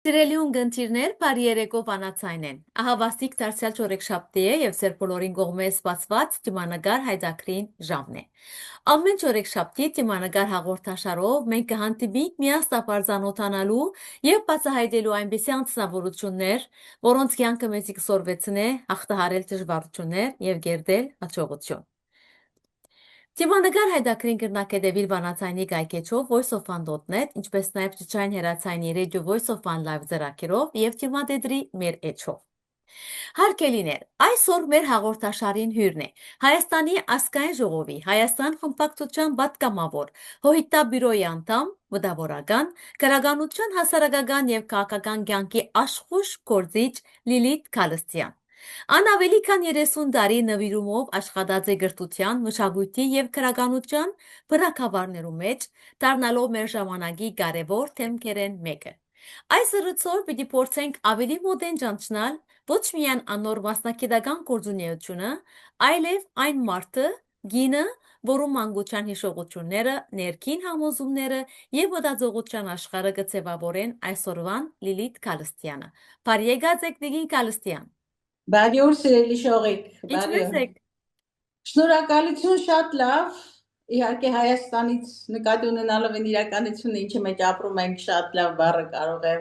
Սիրելի ունգընտիրներ, բարի երեկո բանացայն են։ Ահավաստիկ դարձյալ չորեքշաբթի է եւ ձեր բոլորին կողմէ սպասված թիմանագար հայդակրին ժամն է։ Ամեն չորեքշաբթի թիմանագար հաղորդաշարով մենք կհանդիպենք միաստապար զանոթանալու եւ բացահայտելու այնպիսի անձնավորություններ, որոնց կյանքը մեզ կսորվեցնե հաղթահարել դժվարություններ եւ գերդել հաջողություն։ Թիմանագար հայդակրին կրնակետևիր վանացայնի գայքեչով voiceofan.net, ինչպես նաև ճիչային հերացայնի Radio Voice of One Live ձեռակերով և թիմադեդրի մեր էջով։ Հարկելիներ, այսօր մեր հաղորդաշարին հյուրն է Հայաստանի ազգային ժողովի Հայաստան խմբակցության պատգամավոր Հոհիտա բյուրոյի անդամ, մտավորական, գրականության հասարակական և քաղաքական կյանքի աշխույժ գործիչ Լիլիթ Քալստյան։ Ան ավելի քան 30 տարի նվիրումով աշխատած է գրթության, մշակույթի եւ գրականության բռնակավարներու մեջ, դառնալով մեր ժամանակի կարևոր թեմքերեն մեկը։ Այս զրույցով պիտի փորձենք ավելի մոդեն ճանչնալ ոչ միայն անոր մասնակիտական գործունեությունը, այլև այն մարդը, գինը, որում մանկության հիշողությունները, ներքին համոզումները եւ մտածողության աշխարհը կձևավորեն այսօրվան Լիլիթ Քալստյանը։ Բարի եկած եք Լիլիթ Քալստյան։ Բարի օր սիրելի շողիկ, Ինչպես եք։ Շնորհակալություն, շատ լավ, իհարկե Հայաստանից նկատի ունենալով այն իրականությունը, ինչի մեջ ապրում ենք, շատ լավ բառը կարող է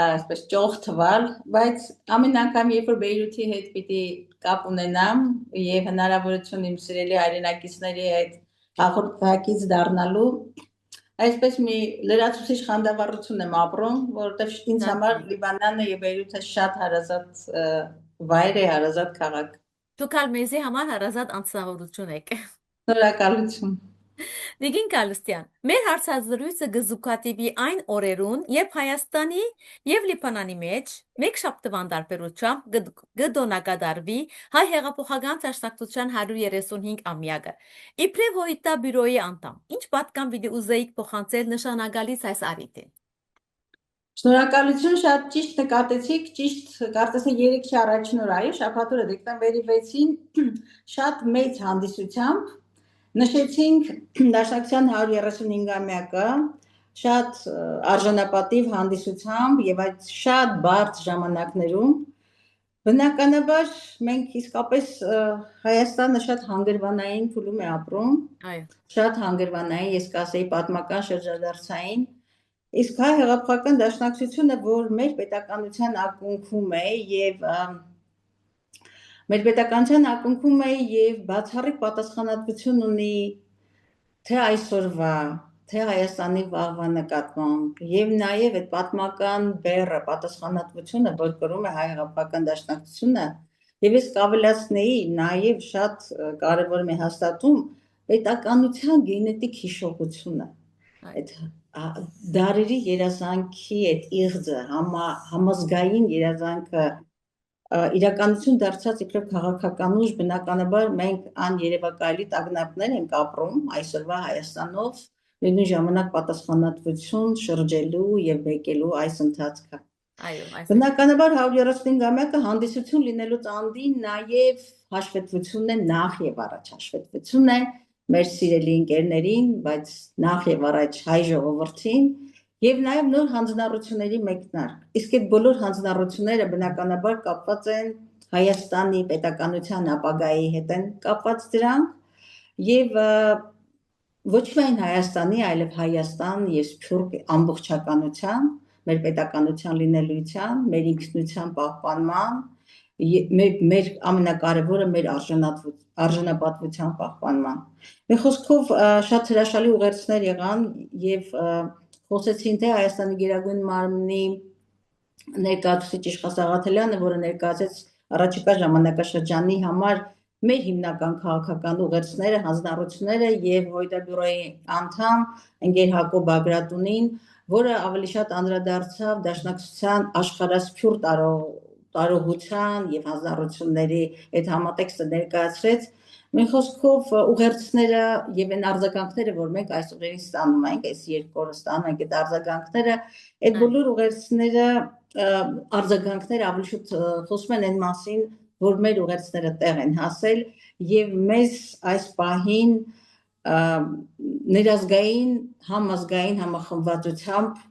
այսպես ճոխ թվալ, բայց ամեն անգամ երբ որ Բեյրութի հետ պիտի կապ ունենամ եւ հնարավորություն իմ սիրելի հայրենակիցների հետ հաղորդակից դառնալու, այսպես մի լրացուցիչ խանդավառություն եմ ապրում, որովհետեւ ինձ համար Լիբանանը եւ Բեյրութը շատ հարազատ վայր է, հարազատ քաղաք։ Դուք ալ մեզի համար հարազատ անձնավորություն եք։ Շնորհակալություն։ Լիլիթ Քալստյան, մեր հարցազրույցը գզուկատիպի այն օրերուն, երբ Հայաստանի եւ Լիբանանի մեջ մեկ շաբթվան տարբերությամբ գդոնակադարվի հայ հեղափոխական դաշնակցության 135 ամյակը։ Իբրև Հոհիտա բյուրոյի անդամ, ինչ պատկան պիտի ուզեիք փոխանցել նշանակալից այս առիթին։ Շնորհակալություն, շատ ճիշտ նկատեցիք, ճիշտ կարծես 3 առաջին օրը, շաբաթօրը դեկտեմբերի 6-ին շատ մեծ հանդիսությամբ նշեցինք Դաշնակցության 135-ամյակը, շատ արժանապատիվ հանդիսությամբ եւ այդ շատ բարդ ժամանակներում բնականաբար մենք իսկապես Հայաստանը շատ հանգրվանային փուլում է ապրում, շատ հանգրվանային, ես կասեի պատմական շրջադարձային, իսկ հայ հեղափոխական դաշնակցությունը, որ մեր պետականության ակունքում է եւ մեր պետականության ակունքում է եւ բացառիկ պատասխանատվություն ունի թե այսօրվա, թե Հայաստանի վաղվա նկատմամբ եւ նաեւ այդ պատմական բեռը պատասխանատվությունը, որ կրում է հայ հեղափոխական դաշնակցությունը, եւ ես կավելացնեի նաեւ շատ կարեւոր մի հաստատում պետականության գենետիկ հիշողությունը, այդ դարերի երազանքի այդ իղձը, համազգային երազանքը իրականություն դարձած իբրև քաղաքական ուժ, բնականաբար մենք աներևակայելի տագնապներ ենք ապրում այսօրվա Հայաստանով, նույն ժամանակ պատասխանատվություն շրջելու եւ բեկելու այս ընթացքը։ Բնականաբար 135-ամյակը հանդիսություն լինելուց անդին նաեւ հաշվետվությունն է, նախ եւ առաջ հաշվետվություն է մեր սիրելի ընկերներին, բայց նախ եւ առաջ հայ ժողովրդին եւ նաեւ նոր հանձնառությունների մեկնարկ։ Իսկ այդ բոլոր հանձնառությունները բնականաբար կապված են Հայաստանի պետականության ապագայի հետ են կապված դրանք եւ ոչ միայն Հայաստանի, այլև Հայաստան եւ Սփյուռք ամբողջականության, մեր պետականության լինելիության, մեր ինքնության պահպանման, մեր ամենակարևորը մեր արժանապատվության պահպանման։ Մի խոսքով շատ հրաշալի ուղերձներ եղան եւ խոսեցին թե Հայաստանի Գերագույն մարմնի ներկայացուցիչ Իշխան Սաղաթելյանը, որը ներկայացեց առաջիկա ժամանակաշրջանի համար մեր հիմնական քաղաքական ուղերձները, հանձնառությունները եւ Հոհիտա բյուրոյի անդամ ընկեր Հակոբ Բագրատունին, որը ավելի շատ անդրադարձավ դաշնակցության աշխարհասփյուռ տարողության եւ հանձնառությունների այդ համատեքստը ներկայացրեց։ Մի խոսքով ուղերձները եւ այն արձագանքները, որ մենք այս ուղերձից ստանում ենք, այս 2 օրը ստանում ենք այդ արձագանքները, այդ բոլոր ուղերձները արձագանքները ավելի շուտ խոսում են այն մասին, որ մեր ուղերձները տեղ են հասել եւ մեզ այս պահին ներազգային համազգային համախմբվածությամբ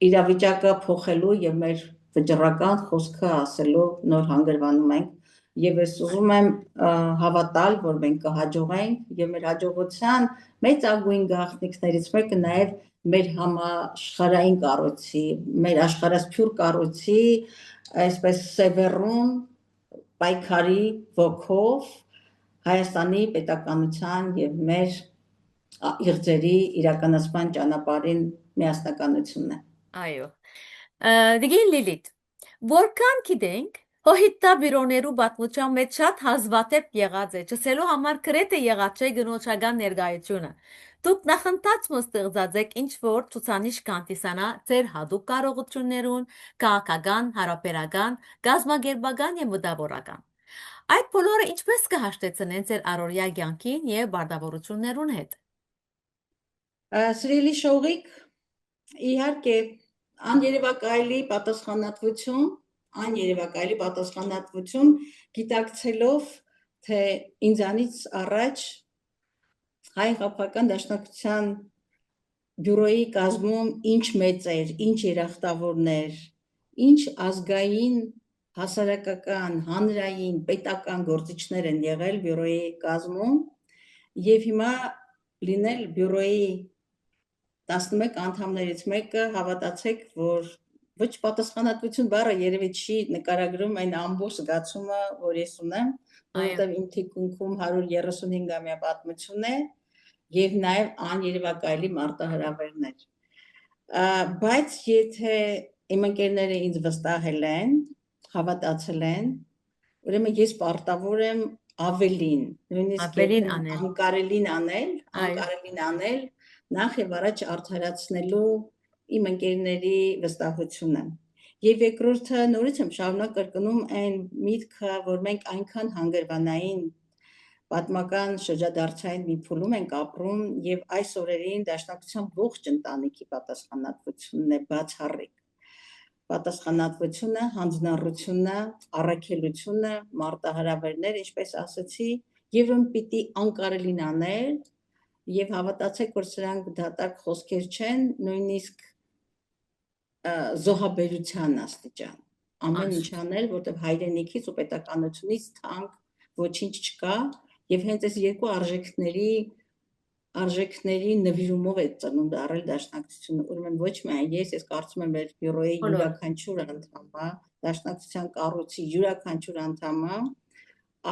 իրավիճակը փոխելու եւ մեր վճռական խոսքը ասելու նոր հանգրվանում ենք եւ ես ուզում եմ հավատալ, որ մենք կհաջողենք եւ մեր հաջողության մեծ ագույն գաղտնիքներից մեկը նաեւ մեր համաշխարհային կառույցի, մեր աշխարհասփյուր կառույցի այսպես սևեռուն պայքարի ոգով Հայաստանի պետականության եւ մեր իղձերի իրականացման ճանապարհին միասնականությունն է։ Այո։ Դիգին Լիլիթ, որքան գիտենք, հոհիտա բիրոներու պատմության մեջ շատ հազվադեպ եղած է, չսելու համար գրեթե եղած չէ գնոջական ներկայությունը։ Դուք նախընթաց ստեղծած եք ինչ-որ ցուցանիշ կանտիսանա ձեր հատուկ կարողություններուն, քաղաքական, հարաբերական, գազագերբական եւ մտավորական։ Այդ բոլորը ինչպես կհաշտեցնեն ձեր առօրյա կյանքին եւ բարդավորություններուն հետ։ Սիրելի շողիկ, իհարկե աներևակայելի պատասխանատվություն գիտակցելով, թե ինձանից առաջ հայ քաղաքական դաշնակցության բյուրոյի կազմում ինչ մեծեր, ինչ երախտավորներ, ինչ ազգային, հասարակական, հանրային, պետական գործիչներ են եղել բյուրոյի կազմում եւ հիմա լինել բյուրոյի 11 անդամներից մեկը, հավատացեք, որ ոչ պատասխանատվություն բառը երևի չի նկարագրում այն ամբողջ զգացումը, որ ես ունեմ, որովհետև իմ թիկունքում 135-ամյա պատմություն է եւ նաեւ աներևակայելի մարտահրավերներ։ Բայց եթե իմ ընկերները ինձ վստահել են, հավատացել են, ուրեմն ես պարտավոր եմ ավելին, նույնիսկ անկարելին անել, նախ եւ առաջ արդարացնելու իմ ընկերների վստահությունը։ Եվ երկրորդը նորից եմ շարունակ կրկնում այն միտքը, որ մենք այնքան հանգրվանային պատմական շրջադարձային մի փուլում ենք ապրում եւ այս օրերին դաշնակցության ողջ ընտանիքի պատասխանատվությունն է բացառիկ։ Պատասխանատվությունը, հանձնառությունը, առաքելությունը, մարտահրավերներ, ինչպես ասացի, եւ ում պիտի անկարելին անել եւ հավատացեք, որ սրանք դատարկ խոսքեր չեն, նույնիսկ զոհաբերության աստիճան։ Ամեն ինչ անել, որտեղ հայրենիքից ու պետականությունից թանկ ոչինչ չկա եւ հենց այս երկու արժեքների նվիրումով է ծնունդ առել դաշնակցությունը, ուրեմն ոչ միայն ես կարծում եմ մեր բյուրոյի յուրաքանչյուր անդամը, դաշնակցության կառույցի յուրաքանչյուր անդամը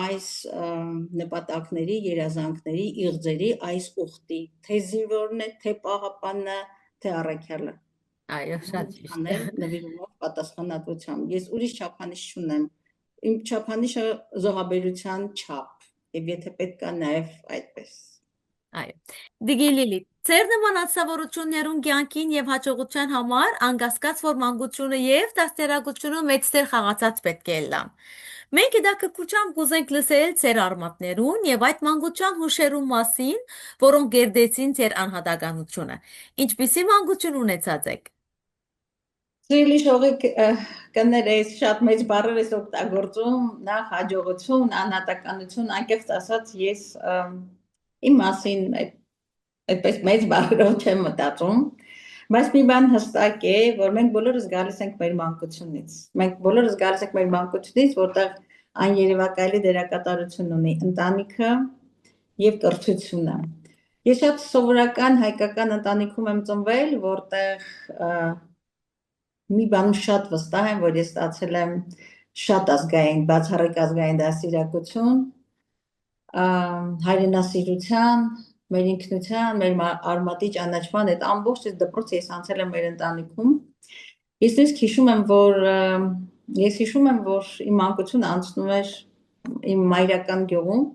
այս նպատակների, երազանքների, իղձերի այս ուխտի, թե զինվորն է, թե պահապանը, թե առաքյալը։ Այո, շատ ճիշտ։ Նվիրումով պատասխանատվությամբ։ Ես ուրիշ չափանիշ չունեմ։ Իմ չափանիշը զոհաբերության չափ, եւ եթե պետք է նաեւ այդպես։ Այո։ Դիգին Լիլիթ, ձեր նման ասավորություններուն կյանքին եւ հաջողության համար անկասկած որ մանկությունը եւ դաստիարակությունը մեծ դեր խաղացած պետք է լան։ Մենք հետաքրքրությամբ կուզենք լսել ձեր արմատներուն եւ այդ մանկության հուշերու մասին, որոնք գերդեցին ձեր անհատականությունը։ Ինչպիսի մանկություն ունեցած եք։ Սիրելի շողիկ, կներես շատ մեծ բառեր ես օգտագործում, նախ հաջողություն, անհատականություն, անկեղծ ասած ես իմ մասին այդպես մեծ բառերով չեմ մտածում, բայց մի բան հստակ է, որ մենք բոլորս գալիս ենք մեր մանկությունից։ Մենք բոլորս գալիս ենք մեր մանկությունից, որտեղ աներևակայելի դերակատարություն ունի ընտանիքը եւ կրթությունը։ Ես շատ սովորական հայկական ընտանիքում եմ ծնվել, որտեղ մի բանում շատ վստահ եմ, որ ես ստացել եմ շատ ազգային, բացառիկ ազգային դաստիարակություն, հայրենասիրության, մեր ինքնության, մեր արմատի ճանաչման այդ ամբողջ դպրոցը ես անցել եմ մեր ընտանիքում։ Ես հիշում եմ, որ իմ մանկությունը անցնում էր իմ մայրական գյուղում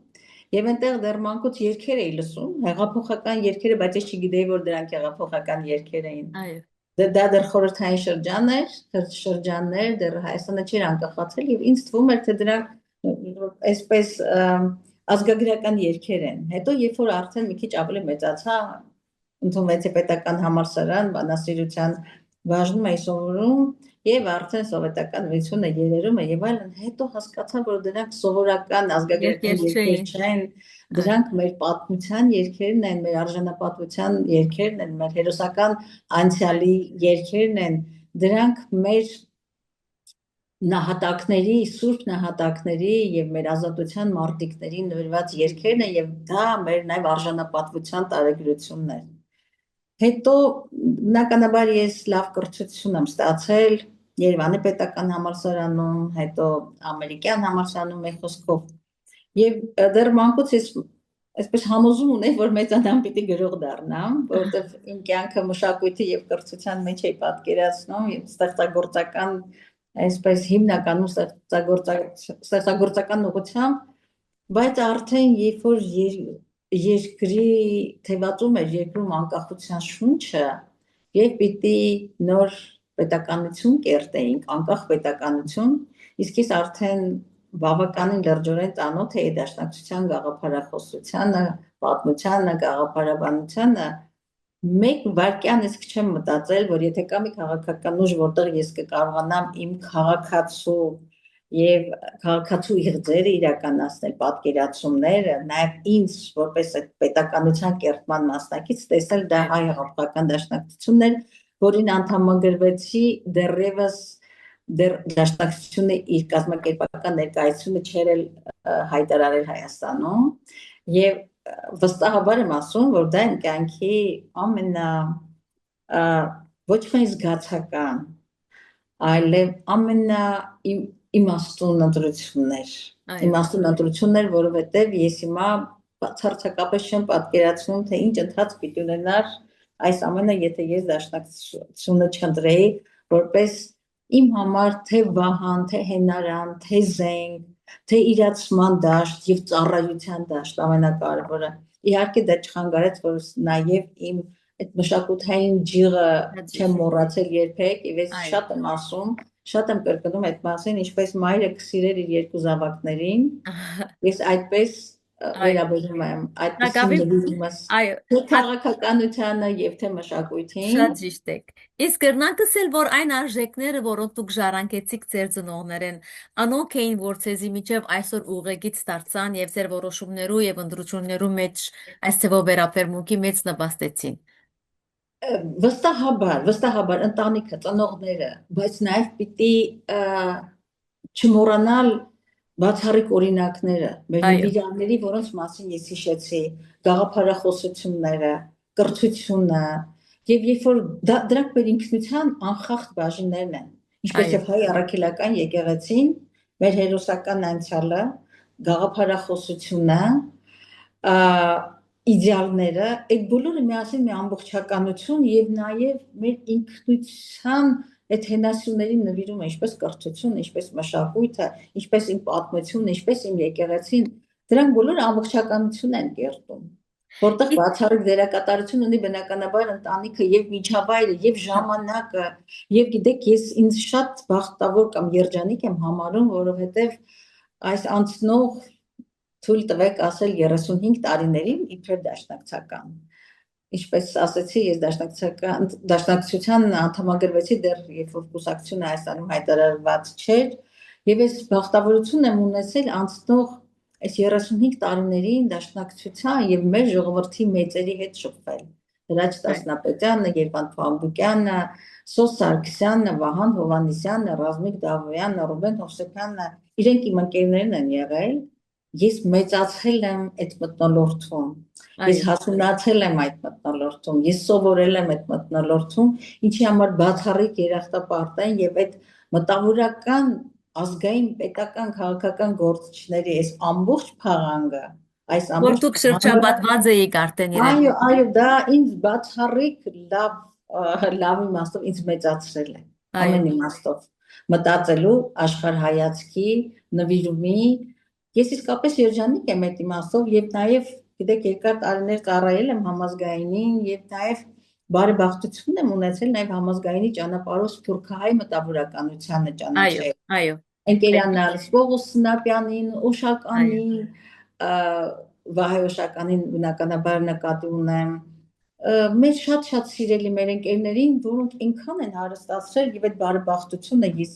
եւ այնտեղ դեռ մանկուց երգեր էի լսում, հեղափոխական երգերը, բայց ես չգիտեի, որ դրանք հեղափոխական երգեր էին։ Այո։ Դա դեռ խորհրդային շրջաններ, դեռ Հայաստանը չէր անկախացել եւ ինձ թվում էր, թե դրանք այսպես ազգագրական երգեր են։ Հետո երբ որ արդեն մի քիչ ավելի մեծացա, ընդունվեցի պետական համալսարան, բանասիրության բաժնում էի սովորում եւ արդեն սովետական միությունը երերում է եւ այլն, հետո հասկացա, որ դրանք սովորական ազգագրական երգեր չեն, դրանք մեր պատմության երգերն են, մեր արժանապատվության երգերն են, մեր հերոսական անցյալի երգերն են դրանք մեր նահատակների, սուրբ նահատակների եւ մեր ազատության մարտիկների նվիրված երգերն են եւ դա մեր նաեւ արժանապատվության տարեգրությունն է։ Հետո բնականաբար ես լավ կրթություն եմ ստացել Երևանի պետական համալսարանում, հետո ամերիկյան համալսարանում մի խոսքով եւ դեռ մանկուց ես այսպես համոզում ունեի, որ մեծանամ պիտի գրող դառնամ, որովհետեւ իմ կյանքը մշակույթի եւ կրթության մեջ էի պատկերացնում եւ ստեղծագործական այսպես հիմնականում ստեղծագործական ուղղությամբ, բայց արդեն երբ որ երկրի թևածում էր երկրում անկախության շունչը եւ պիտի նոր պետականություն կերտեինք, անկախ պետականություն, իսկ ես արդեն բավականին լրջորեն ծանոթ էի դաշնակցության գաղափարախոսությանը, պատմությանը, գաղափարաբանությանը, մեկ վայրկյան ես չեմ մտածել, որ եթե կա մի քաղաքական ուժ, որտեղ ես կկարողանամ իմ քաղաքացու եւ քաղաքացու իղձերը իրականացնել, պատկերացումները, նաեւ ինձ որպես այդ պետականության կերտման մասնակից տեսնել դա հայ հեղափոխական դաշնակցությունն էր, որին անդամագրվեցի դեռևս դաշնակցությունը իր կազմակերպական ներկայությունը չէր հայտարարել Հայաստանում եւ վստահաբար եմ ասում, որ դա իմ կյանքի ամենա ոչ միայն զգացական, այլև ամենա իմաստուն ընտրություններ, որովհետեւ ես հիմա բացարձակապես չեմ պատկերացնում, թե ինչ ընթացք պիտի ունենար այս ամենը, եթե ես դաշնակցությունը չընտրեի, որպես իմ համար թե վահան, թե հենարան, թե զենք, թե իրացման դաշտ եւ ծառայության դաշտ ամենակարևորը։ Իհարկե դա չխանգարեց, որ նաեւ իմ այդ մշակութային ջիղը չեմ մոռացել երբեք եւ ես շատ եմ ասում, շատ եմ կրկնում այդ մասին, ինչպես մայրը կսիրեր իր երկու զավակներին, ես այդպես վերաբերում եմ, այդպես նվիրում եմ թե քաղաքականությանը եւ թե մշակույթին։ Շատ ճիշտ եք։ Իսկ կրնանք ասել, որ այն արժեքները, որոնք դուք ժառանգեցիք ձեր ծնողներեն, անոնք էին, որ ցեզի միջև այսօր ուղեգից դարձան եւ ձեր որոշումներու եւ ընտրություններու մեջ այս թվով վերաբերմունքի մեծ նպաստեցին։ Վստահաբար ընտանիքը, ծնողները, բայց նաեւ պիտի չմոռանալ բացառիկ օրինակները, մեր նվիրալների, որոնց մասին ես հիշեցի, գաղափարախոսությունները, կրթությունը, եւ երբ որ դրանք մեր ինքնության անխախտ բաժիններն են, ինչպես եւ հայ առաքելական եկեղեցին, մեր հերոսական անցյալը, գաղափարախոսությունը, իդեալները, այդ բոլորը միասին մի ամբողջականություն եւ նաեւ մեր ինքնության այդ հենասյուներին նվիրում է, ինչպես կրթությունը, ինչպես մշակույթը, ինչպես իմ պատմությունը, ինչպես իմ եկեղեցին, դրանք բոլորը ամբողջականություն են կերտում, որտեղ բացառիկ դերակատարություն ունի բնականաբար ընտանիքը եւ միջավայրը եւ ժամանակը, եւ գիտեք, ես ինձ շատ բախտավոր կամ երջանիկ եմ համարում, որովհետեւ այս անցնող թույլ տվեք ասել 35 տարիներին իբր դաշնակցական, ինչպես ասացի, ես դաշնակցության անդամագրվեցի դեռ երբ որ կուսակցությունը Հայաստանում հայտարարված չէր, եւ ես բախտավորություն եմ ունեցել անցնող այս 35 տարիներին դաշնակցության եւ մեր ժողովրդի մեծերի հետ շփվել։ Հրաչ Տասնապետյանը, Երվանդ Փամբուկյանը, Սոս Սարգսյանը, Վահան Հովհաննիսյանը, Ռազմիկ Դավոյանը, Ռուբեն Հովսեփյանը, իրենք իմ ընկերներն են եղել։ Ես մեծացել եմ այդ մթնոլորտում, ես հասունացել եմ այդ մթնոլորտում, ես սովորել եմ այդ մթնոլորտում, ինչի համար բացառիկ երախտապարտ են եւ այդ մտավորական ազգային պետական քաղաքական գործիչների այս ամբողջ փաղանգը, այս որ դուք շրջապատված եք արդեն իրեն։ Այո, դա ինձ բացառիկ լավ իմաստով ինձ մեծացրել է, ամեն իմաստով, մտածելու, աշխարհայացքի, նվիրումի, ես իսկապես երջանիկ եմ այդ իմաստով եւ նաեւ գիտեք երկար տարիներ ծառայել եմ համազգայինին եւ նաեւ բարեբախտություն եմ ունեցել նաեւ համազգայինի ճանապարհով սփյուռքահայ մտավորականությանը ճանաչել։ Այո։ Ընկերանալ Պողոս Սնապյանին, Օշականին, Վահե Օշականին բնականաբար նկատի ունեմ, մեր շատ սիրելի մեր ընկերներին, որոնք ինքան են հարստացրել եւ այդ բարեբախտությունը ես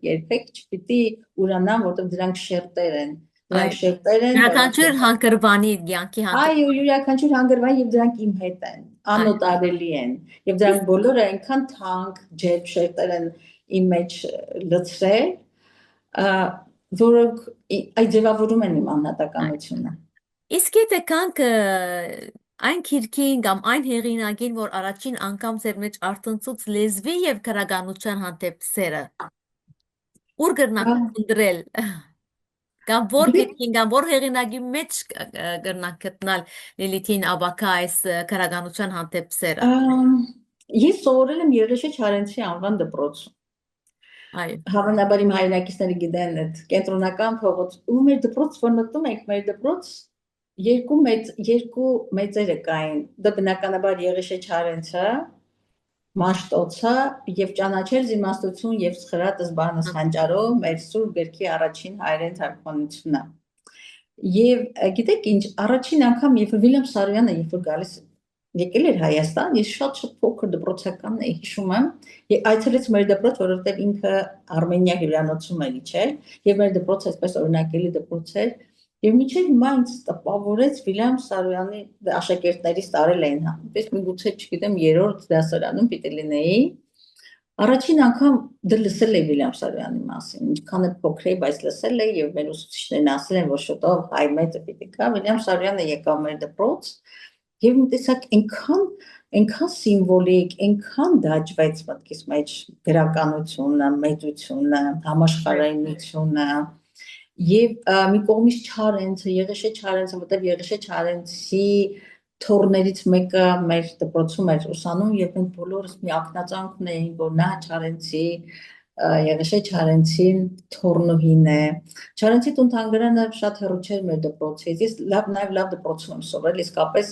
երբեք չպիտի ուրանամ, որտեղ դրանք շերտեր են։ Դրանք շերտեր են։ Յուրաքանչյուր հանգրվանի կյանքի Այո, յուրաքանչյուր հանգրվանի եւ դրանք իմ հետ են։ աննոտարելի են եւ դրանք բոլորը այնքան թանկ ջերմ շերտեր են իմ մեջ լցրել, որոնք այդ ձևավորում են իմ անհատականությունը։ Իսկ եթե կանք այն քիրքին կամ այն հեղինակին, որ առաջին անգամ ձեր մեջ արտնցուց լեզվի եւ քրագանության հանդեպ սերը, ուր գրնակ ընտրել կամ որ քիրքին կամ որ հեղինակի մեջ գրնակ գտնալ Լիլիթին աբակա այս քրագանության հանդեպ սերը։ Ես սովորել եմ Երեշե Չարենցի անվան դպրոցում։ Այո։ Հավանաբար իմ հայրենակիցները գիտեն այդ կենտրոնական փողոց ու մեր դպրոց, որ մտնում ենք մեր դպրոց, երկու մեծերը կային, դա բնականաբար Երեշե Չարենցը, Մաշտոցը եւ ճանաչել զիմաստություն եւ սխրատս բանս հանճարով մեր սուրբ գրքի առաջին հայերեն թարգմանությունը։ Եվ գիտեք ինչ, առաջին անգամ երբ Վիլյամ Սարոյանը երբ որ գալիս եկել էր Հայաստան, ես շատ փոքր դպրոցականն էի հիշում եմ, եւ այցելեց մեր դպրոց, որովհետեւ ինքը Արմենիա հյուրանոցում էր իջել, եւ մեր դպրոցը այսպես օրինակելի դպրոց էր, եւ մինչեւ հիմա ինձ տպավորեց Վիլյամ Սարոյանի աշակերտներից տարել էին, այնպես միգուցե չգիտեմ, երրորդ դասարանում պիտի լինեի, առաջին անգամ դա լսել էի Վիլյամ Սարոյանի մասին, ինչքան էլ փոքր էի, բայց լսել էի եւ մեր ուսուցիչներն ասել են, որ շուտով հայ մեծը պիտի գա, Վիլյամ Սարոյանը եկավ մեր դպրոց եւ մի տեսակ այնքան սիմվոլիկ, այնքան դաջվեց մտքիս մեջ գրականությունը, մեծությունը, համաշխարհայնությունը եւ մի կողմից Չարենցը, Եղեշե Չարենցը, որտեղ Եղեշե Չարենցի թորներից մեկը մեր դպրոցում էր ուսանում եւ մենք բոլորս մի ակնածանք ունեինք, որ նա Չարենցի Եղեշե Չարենցի թորնուհին է։ Չարենցի տուն-թանգարանը շատ հեռու չէր մեր դպրոցից։ Ես լավ դպրոցում եմ սովորել, իսկապես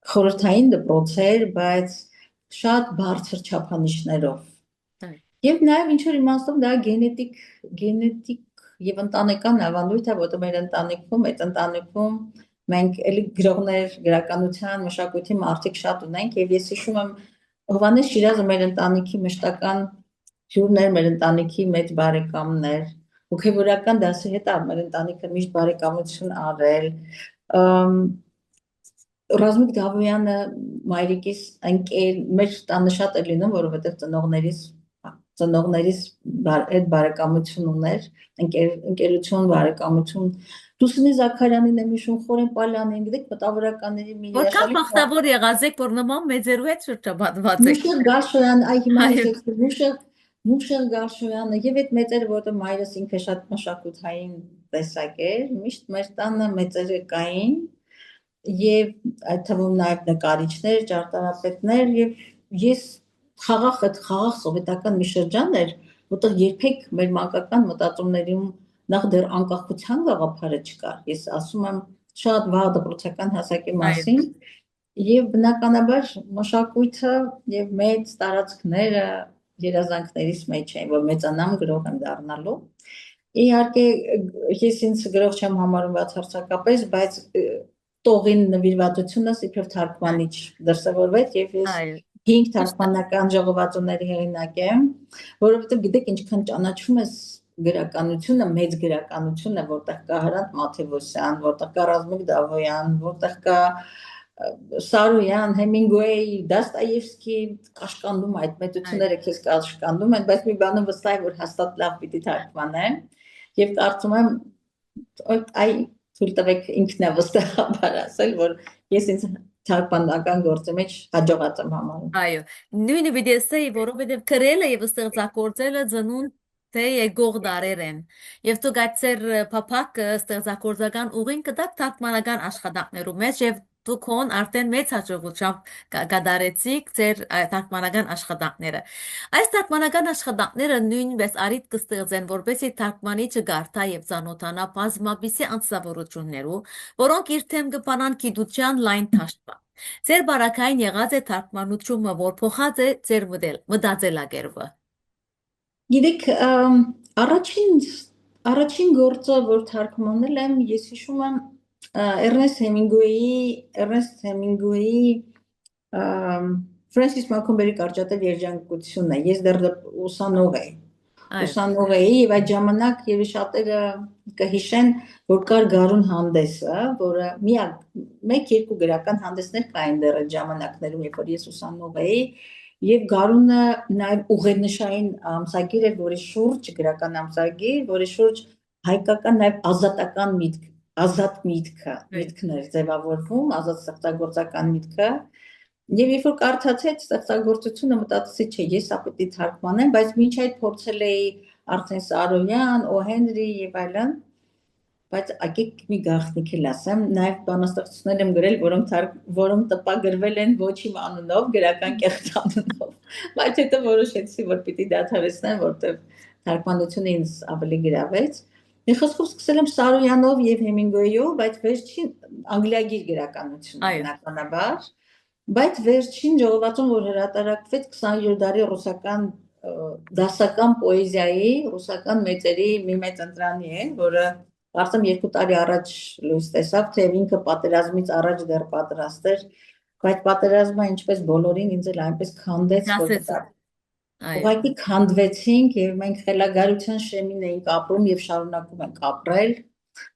խորհրդային դպրոց էր, բայց շատ բարձր չափանիշներով։ Եվ նաև ինչ որ իմաստով դա գենետիկ եւ ընտանեկան ավանդույթ է, որտեղ մեր ընտանիքում մենք էլի գրողներ, գրականության, մշակույթի մարդիկ շատ ունենք եւ ես հիշում եմ Հովհաննես Շիրազը մեր ընտանիքի մշտական հյուրն էր, մեր ընտանիքի մեծ բարեկամն էր, հոգեվորական դասի հետ մեր ընտանիքը միշտ բարեկամություն արել, Ռազմիկ Դավոյանը մայրիկիս ընկեր մեր տանը շատ է լինում, որովհետև ծնողներիս այդ բարեկամություն ուներ, ընկերություն, բարեկամություն։ Լուսինե Զաքարյանին եմ հիշում, Խորեն Պալյանին, գիտեք, մտավորականների մի Որքան բախտավոր եղած եք, որ նման մեծերու հետ շրջապատված եք։ Մուշեղ Գարշոյան, այ հիմա ես Մուշեղ Գարշոյանը եւ այդ մեծերը, որտեղ մայրս ինքը շատ մշակութային տեսակ էր, միշտ մեր տանը մեծերը կային եւ այդ թվում նաեւ նկարիչներ, ճարտարապետներ եւ ես խաղաղ սովետական մի շրջան էր, որտեղ երբեք մեր մանկական մտածումներում նախ դեռ անկախության գաղափարը չկար։ Ես ասում եմ շատ վաղ դպրոցական հասակի մասին եւ բնականաբար մշակույթը եւ մեծ տարածքները երազանքներից մեջ էին, որ մեծանամ գրող եմ դառնալու։ Իհարկե ես ինձ գրող չեմ համարում բացարձակապես, բայց տողին նվիրվածությունս իբր թարգմանիչ դրսևորվեց եւ ես 5 թարգմանական ժողովածուների հեղինակ եմ, որովհետեւ գիտեք ինչքան ճանաչում ես գրականությունը, մեծ գրականությունը, որտեղ կա Հրանտ Մաթեւոսյան, որտեղ կա Ռազմիկ Դավոյան, որտեղ կա Սարոյան, Հեմինգուեյ, Դաստոևսկի, կաշկանդում այդ մեծությունները քեզ կաշկանդում են, բայց մի բանում վստահ եմ, որ հաստատ լավ պիտի թարգմանեմ եւ կարծում եմ այ թույլ տվեք ինքն է վստահաբար ասել, որ ես ինձ թարգմանական գործի մեջ հաջողած եմ համարում։ Այո, նույնը պիտի ասեի, որովհետեւ գրելը եւ ստեղծագործելը ծնուն թե եկող դարեր են եւ դու գացեր փափակ ստեղծագործական ուղին կդակ թարգմանական աշխատանքներու մեջ եւ դուք հոն արդեն մեծ հաջողությամբ կդարեցիք ձեր թարգմանական աշխատանքները այս թարգմանական աշխատանքները նույնպես արիտ կստեղծեն որպեսզի թարգմանիչը գարտա եւ ծանոթանա բազմապիսի անձնավորություններու որոնք իր թեմ կփանան գիտության լայն թաշտպան ձեր բարակային եղած է թարգմանությունը որ փոխած է ձեր մտածելակերպը Գիտեք, առաջին գործը, որ թարգմանել եմ, ես հիշում եմ Էրնեստ Հեմինգուեյի Ֆրանսիս Մաքոմբերի կարճատև երջանկությունը, ես դեռ ուսանող էի, Այո, ուսանող էի եւ այդ ժամանակ եւ շատերը կհիշեն, որ կար Գարուն հանդեսը, որը միակ 1-2 գրական հանդեսներ կային դեռ այդ ժամանակներում, երբ որ ես ուսանող էի, եւ Գարունը նաեւ ուղենշային ամսագիր էր, որի շուրջ գրական ամսագիր, որի շուրջ հայկական նաեւ ազատական ազատ միտքն էր ձևավորվում, ազատ ստեղծագործական միտքը։ Եվ երբ որ կարդացի այդ ստեղծագործությունը, մտածեցի, չէ, ես ապետի թարգմանեմ, բայց մինչ այդ փորձել էի արդեն Սարոյան, O. Henry եւ այլն, բայց ակիկ մի գաղտնիք էլ ասեմ, նաեւ բանաստեղծություններ եմ գրել, որոնք տպագրվել են ոչ իմ անունով, գրական կեղծ անունով, բայց հետո որոշեցի, որ պիտի դադարեցնեմ, որտեղ թարգմանությունը ինձ ավելի գրավեց։ Մի խոսքով սկսել եմ Սարոյանով եւ Հեմինգուեյով, բայց վերջին անգլիագիր գրականություն բնականաբար, բայց վերջին ժողովածուն, որ հրատարակվեց 20-րդ դարի ռուսական դասական պոեզիայի, ռուսական մեծերի մի մեծ ընտրանի է, որը կարծեմ 2 տարի առաջ լույս տեսավ, թե ինքը պատերազմից առաջ դեռ պատրաստ էր, բայց պատերազմը ինչպես բոլորին ինձ էլ այնպես քանդեց, որ ուղղակի քանդվեցինք եւ մենք խելագարության շեմին էինք ապրում եւ շարունակում ենք ապրել,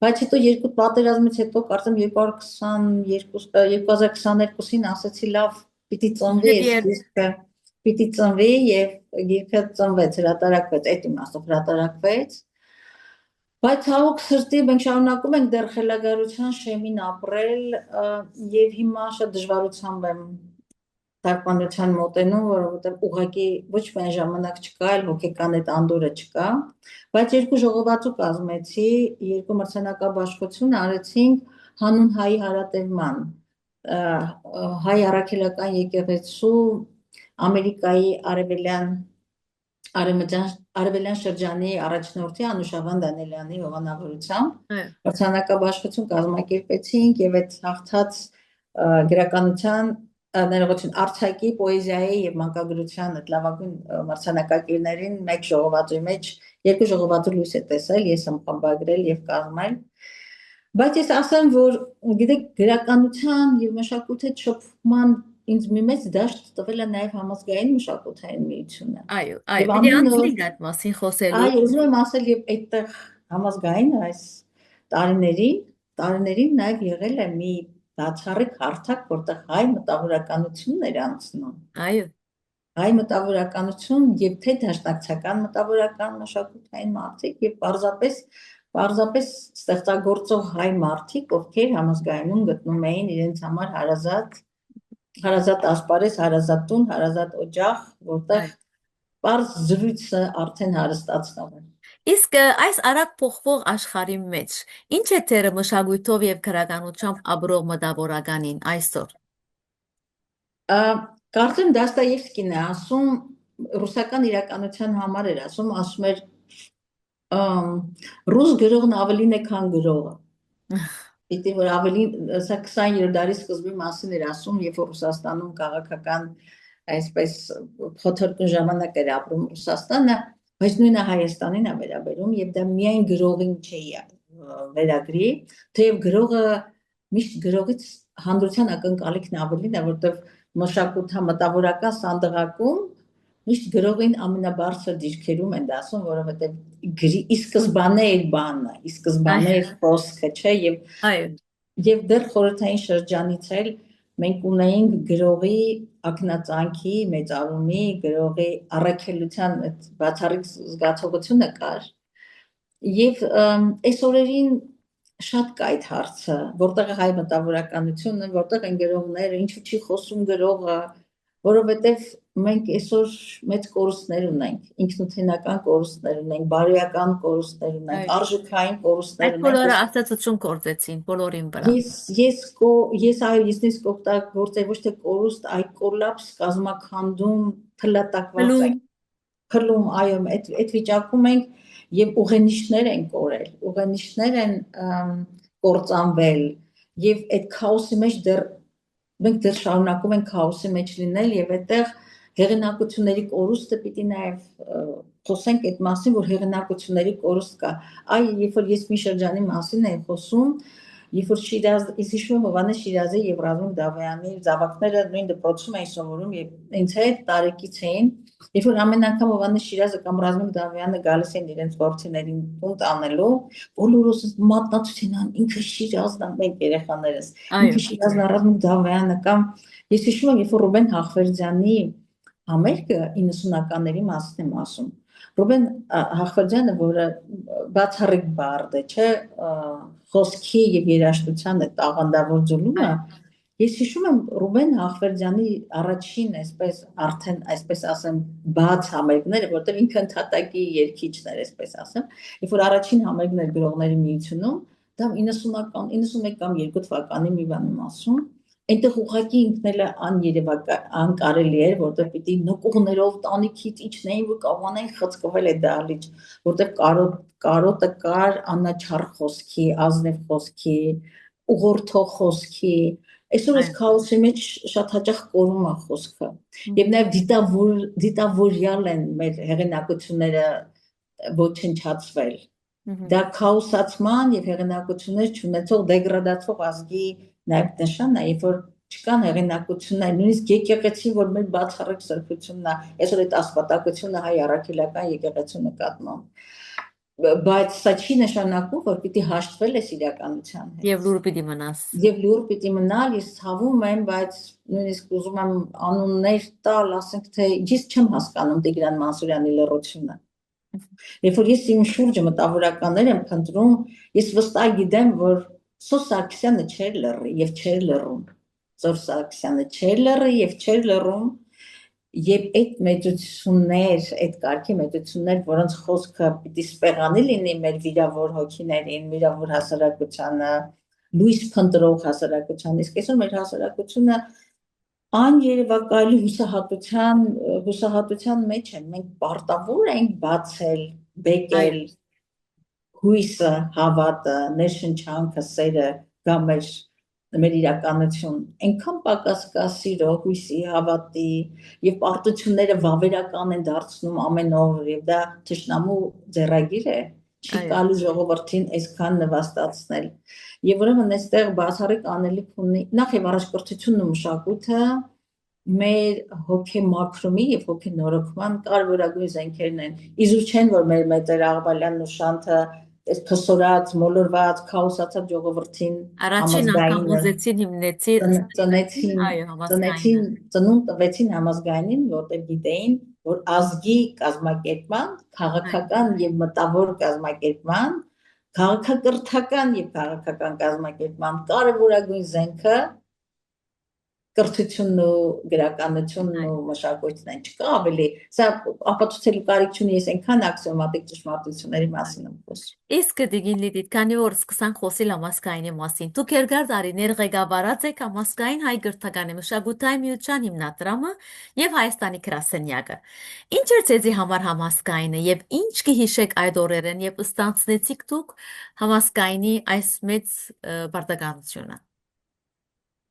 բայց հետո երկու պատերազմից հետո կարծեմ 2022-ին ասացի լավ, պիտի ծնվի այս գիրքը, պիտի ծնվի եւ գիրքը ծնվեց, հրատարակվեց, այդ իմաստով հրատարակվեց, բայց ցավոք սրտի մենք շարունակում ենք դեռ խելագարության շեմին ապրել եւ հիմա շատ դժվարությամբ եմ թարգմանության մոտենում, որովհետև ուղղակի ոչ միայն ժամանակ չկա, այլ հոգեկան այդ անդորը չկա, բայց երկու ժողովածու կազմեցի, երկու մրցանակաբաշխություն արեցինք հանուն հայի հարատևման, հայ առաքելական եկեղեցու Ամերիկայի արևելյան շրջանի առաջնորդի Անուշավան Դանիելյանի հովանավորությամբ մրցանակաբաշխություն կազմակերպեցինք եւ այդ հաղթած գրականության ներողություն արձակի պոեզիայի եւ մանկագրության այդ լավագույն մրցանակակիրներին մեկ ժողովածուի մեջ երկու ժողովածու լույս է տեսել, ես եմ խմբագրել եւ կազմել, բայց ես ասեմ, որ գիտեք գրականության եւ մշակույթի շփման ինձ մի մեծ դաշտ տվել է նաեւ համազգային մշակութային միությունը։ Այո, պիտի անցնենք այդ մասին խոսելու։ Այո, ուզում եմ ասել եւ այդտեղ համազգային այս տարիներին նաեւ եղել է մի բացառիկ հարթակ, որտեղ հայ մտավորականությունն էր անցնում։ Այո։ Հայ մտավորականություն եւ թե դաշնակցական մտավորական մշակութային մարդիկ եւ պարզապես ստեղծագործող հայ մարդիկ, ովքեր համազգայնում գտնում էին իրենց համար հարազատ ասպարեզ, հարազատ տուն, հարազատ օջախ, որտեղ պարզ զրույցը արդեն հարստացնում է։ Իսկ այս արագ փոխվող աշխարհի մեջ ինչ է թերը մշակույթով եւ գրականությամբ ապրող մտավորականին այսօր։ Կարծեմ Դոստոևսկին է ասում, ռուսական իրականության համար էր ասում էր ռուս գրողն ավելին է, քան գրողը։ Պիտի որ ավելին, սա 20-րդ դարի սկզբի մասին էր ասում, երբ որ Ռուսաստանում քաղաքական այսպես փոթորկուն ժամանակ էր ապրում Ռուսաստանը, բայց նույնը Հայաստանին է վերաբերում եւ դա միայն գրողին չի վերագրի, թեև գրողը միշտ գրողից հանդրության ակնկալիքն ավելին է, որտեղ մշակութամտավորական սանդղակում միշտ գրողին ամենաբարձր դիրքերում են դասում, որովհետև ի սկզբանե էր բանը, ի սկզբանե էր խոսքը, չէ, եւ դեռ խորհրդային շրջանից էլ մենք ունեինք գրողի ակնածանքի, մեծարումի, գրողի առաքելության այդ բացառիկ զգացողությունը կար։ Եվ այս օրերին շատ կա այդ հարցը, որտեղ է հայ մտավորականությունը, որտեղ են գրողները, ինչու չի խոսում գրողը, որովհետև մենք այսօր մեծ կորուստներ ունենք, ինքնութենական կորուստներ ունենք, բարոյական կորուստներ ունենք, արժեքային կորուստներ ունենք։ Այդ բոլորը աստվածություն կորցեցին բոլորին վրա։ Ես նույնիսկ օգտագործեի ոչ թե կորուստ, այլ կոլապս, կազմաքանդում, թլատակված ենք, փլում, այո, այդ վիճակում ենք եւ ուղենիշներ են կորել, ուղենիշներ են կործանվել եւ այդ քաոսի մեջ մենք դեռ շարունակում ենք քաոսի մեջ լինել եւ այդտեղ հեղինակությունների կորուստը պիտի նաեւ խոսենք այդ մասին, որ հեղինակությունների կորուստ կա։ Երբ որ ես մի շրջանի մասին եմ խոսում, Երբ որ Շիրազ, ես հիշում եմ Հովհաննես Շիրազի եւ Ռազմիկ Դավոյանի զավակները նույն դպրոցում էին սովորում եւ ինձ հետ տարեկից էին, երբ որ ամեն անգամ Հովհաննես Շիրազը կամ Ռազմիկ Դավոյանը գալիս են իրենց ворցիներին տուն տանելու, բոլորս մատնացուցին ան ինքը Շիրազն է, մենք երեխաներս, Այո, ինքը Շիրազն է, Ռազմիկ Դավոյանը կամ ես հիշում եմ, երբ որ Ռուբեն Հախվերդյանի համերգը 90-ականների մասին եմ ասում։ Ռուբեն Հախվերդյանը, որը բացառիկ բարդ է, չէ, խոսքի եւ երաժշտության այդ աղանդավոր ձուլումը, ես հիշում եմ Ռուբեն Հախվերդյանի առաջին այսպես արդեն այսպես ասեմ բաց համերգները, որտեղ ինքը ընդհատակի երգիչն էր, այսպես ասեմ, երբ որ առաջին համերգն էր գրողների միությունում, դա 90-ական 91 կամ 2 թվականի մի բան եմ ասում, այնտեղ ուղղակի ինքն էլ անկարելի էր, որտեղ պիտի նկուղներով տանիքից իջնեին ու կարողանային խցկվել այդ դահլիճ, որտեղ կարոտը կար անաչառ խոսքի, ազնիվ խոսքի, ուղղորդող խոսքի, այսօր այս քաոսի մեջ շատ հաճախ կորում է խոսքը, եւ նաեւ դիտավորյալ են մեր հեղինակությունները ոչնչացվել, դա քաոսացման եւ հեղինակություններ չունեցող դեգրադացող ազգի նաեւ նշանն է, երբ որ չկան հեղինակություններ, նույնիսկ եկեղեցին, որ մեր բացառիկ սրբությունն է, այսօր այդ ասպատակությունը հայ առաքելական եկեղեցու նկատմամբ, բայց սա չի նշանակում, որ պիտի հաշտվել ես իրականության հետ։ եւ լուր պիտի մնաս։ Եվ լուր պիտի մնալ, ես ցավում եմ, բայց նույնիսկ ուզում եմ անուններ տալ, ասենք թե ես չեմ հասկանում Տիգրան Մանսուրյանի լռությունը։ Երբ որ ես իմ շուրջը մտավորականներ եմ փնտրում, ես վստահ գիտեմ, որ Սոս Սարգսյանը չէր լռի եւ չէր լռում։ Սոս Սարգսյանը չէր լռի եւ չէր լռում, եւ այդ մեծություններ, այդ կարգի մեծություններ, որոնց խոսքը պիտի սպեղանի լինի մեր վիրավոր հոգիներին, վիրավոր հասարակությանը, լույս փնտրող հասարակության, իսկ այսօր մեր հասարակությունը աներևակայելի հուսահատության մեջ են, մենք պարտավոր ենք բացել, բեկել հույսը, հավատը, ներշնչանքը, սերը գա մեր իրականություն, այնքան պակաս կա սիրո, հույսի, հավատի եւ պարտությունները վավերական են դարձնում ամեն օր եւ դա թշնամու ձեռագիր է, չի կարելի ժողովրդին այսքան նվաստացնել։ Եվ ուրեմն այստեղ բացառիկ անելիք ունի նախ եւ առաջ կրթությունն ու մշակույթը մեր հոգեմաքրումի եւ հոգենորոգման կարևորագույն զենքերն են։ Իզուր չեն, որ մեր մեծեր Աղբալյանն ու Շանթը այս փսորած, մոլորված, քաոսացած ժողովրդին Առաջին անգամ ուզեցին ծնեցին, ծնունդ տվեցին համազգայինին, որտեղ գիտեին, որ ազգի կազմակերպման, քաղաքական եւ մտավոր կազմակերպման, քաղաքակրթական եւ քաղաքական կազմակերպման կարևորագույն զենքը կրթությունն ու գրականությունն ու մշակույթն են, չկա ավելի, սա ապացուցելու կարիք չունի, ես այնքան աքսիոմատիկ ճշմարտությունների մասին եմ խոսում։ Իսկ դիգին լիդիտ, քանի որ սկսանք խոսել համազգայինի մասին, դուք երկար տարիներ ղեկավարած եք համազգային հայ գրթականի մշակութային միության հիմնադրամը եւ Հայաստանի գրասենյակը։ Ինչ էր ձեզի համար համազգայինը եւ ինչ կհիշեք այդ օրերեն եւ ստանցնեցիք դուք համազգայինի այս մեծ բարդականությունը։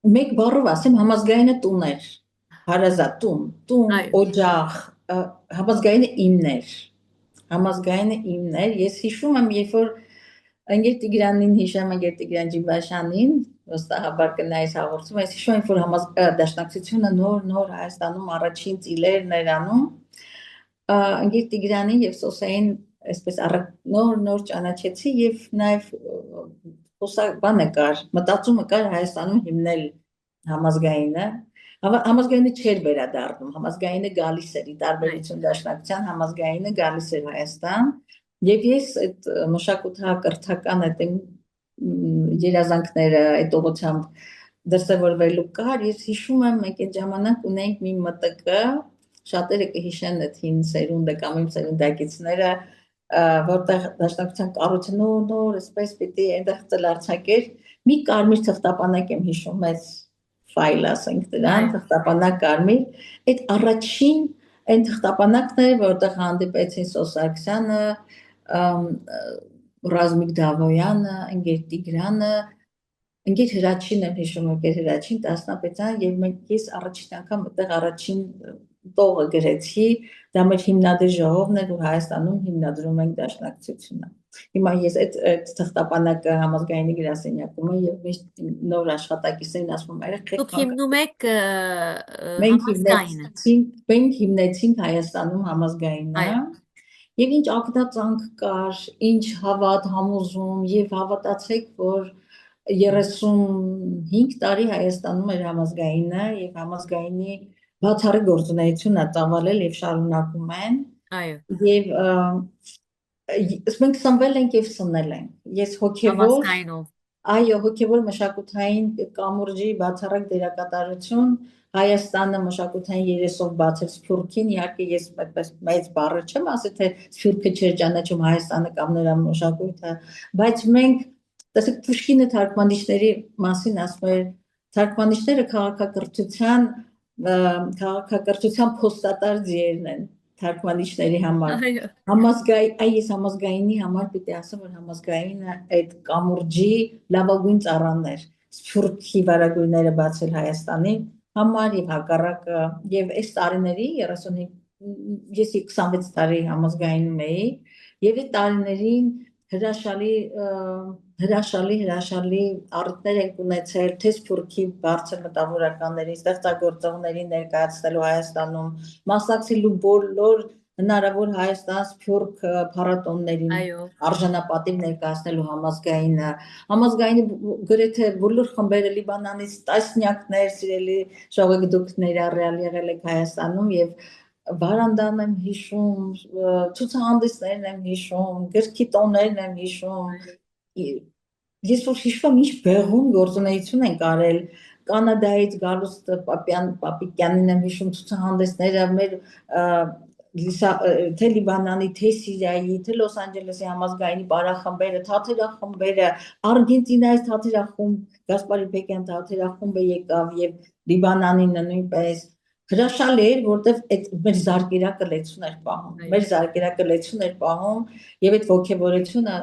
Մեկ բառով ասեմ, համազգայինը տուն էր, հարազատ տուն, օջախ, համազգայինը իմն էր, ես հիշում եմ, երբ որ ընկեր Տիգրանին հիշեմ, ընկեր Տիգրան Ջիբաշյանին, վստահաբար կնայես հաղորդում, ես հիշում եմ, որ դաշնակցությունը նոր Հայաստանում առաջին ծիլերն էր անում, ընկեր Տիգրանին եւ Սոսային այսպես նոր ճանաչեցի եւ նաեւ բանը կար, մտածումը կար Հայաստանում հիմնել համազգայինը, համազգայինը չէր վերադառնում, համազգայինը գալիս էր, ի տարբերություն դաշնակցության համազգայինը գալիս էր Հայաստան, եւ ես այդ մշակութակրթական այդ երազանքները այդ ուղղությամբ դրսևորվելու կար, ես հիշում եմ, մենք այդ ժամանակ ունեինք մի մտկը, շատերը կհիշեն այդ հին սերունդը կամ իմ սերունդակիցները, որտեղ դաշնակցության կառույցը նոր, այսպես պիտի այնտեղ ծլարձակեր, մի կարմիր թղթապանակ եմ հիշում, մեծ ֆայլ ասենք դրան, թղթապանակ կարմիր, այդ առաջին այն թղթապանակները, որտեղ հանդիպեցին Սոս Սարգսյանը, Ռազմիկ Դավոյանը, ընկեր Տիգրանը, ընկեր Հրաչին եմ հիշում, ընկեր Հրաչին Տասնապետյան, եւ ես առաջին անգամ այդտեղ առաջին տողը գրեցի, դա մեր հիմնադիր ժողովն է, որ Հայաստանում հիմնադրում ենք դաշնակցությունը։ Հիմա ես այդ թղթապանակը համազգայինի գրասենյակում եմ եւ միշտ նոր աշխատակիցներին ասում եմ, Դուք հիմնում եք մենք համազգայինը։ հիմնեցինք Հայաստանում համազգայինը Այո, եւ ինչ ակնածանք կար, ինչ հավատ, համոզում եւ հավատացեք, որ 35 տարի Հայաստանում էր համազգայինը եւ համազգայինի բացառիկ գործունեությունը ծավալել եւ շարունակում են այո, եւ մենք սնվել ենք եւ սննել ենք։ Ես հոգեվոր համազգայինով։ այո, հոգեվոր մշակութային կամուրջի բացառիկ դերակատարություն Հայաստանը մշակութային երեսով բացել Սփյուռքին, իհարկե ես այդպես մեծ բառը չեմ ասել, թե Սփյուռքը չէր ճանաչում Հայաստանը կամ նրա մշակույթը, բայց մենք, տեսեք, Պուշկինը թարգմանիչների մասին ասում էր, թարգմանիչները քաղաքակրթության փոստատար ձիերն են թարգմանիչների համար։ Այո, Այս համազգայինի համար պիտի ասեմ, որ համազգայինը այդ կամուրջի լավագույն ծառան էր։ Սփյուռքի վարագույրները բացել Հայաստանի համար եւ հակառակը եւ այս տարիների 35 ես 26 տարի համազգայինում էի եւ այդ տարիներին հրաշալի առիթներ ենք ունեցել թե Սփյուռքի բարձր մտավորականների, ստեղծագործողների ներկայացնելու Հայաստանում, մասնակցելու բոլոր հնարավոր Հայաստան Սփյուռք փառատոններին, այո, արժանապատիվ ներկայացնելու համազգայինը գրեթե բոլոր խմբերը Լիբանանից տասնյակներ սիրելի ժողովուրդ ներառյալ եղել եք Հայաստանում եւ Վարանդան եմ հիշում, ցուցահանդեսներն եմ հիշում, գրքի տոներն եմ հիշում։ Ես որ հիշում ինչ բեղուն գործունեություն են կարել Կանադայից Գալուստ Պապիկյանին եմ հիշում ցուցահանդեսները մեր թե Լիբանանի, թե Սիրիայի, թե Լոս Անջելեսի համազգայինի բարախմբերը, թատերախմբերը, Արգենտինայից թատերախումբ, Գասպարի Պեկյան թատերախումբը եկավ եւ Լիբանանին նույնպես հրաշալի էր, որտեվ այդ մեր զարկերակը լեցուն էր պահում։ Մեր զարկերակը լեցուն էր պահում եւ այդ ողջավորությունը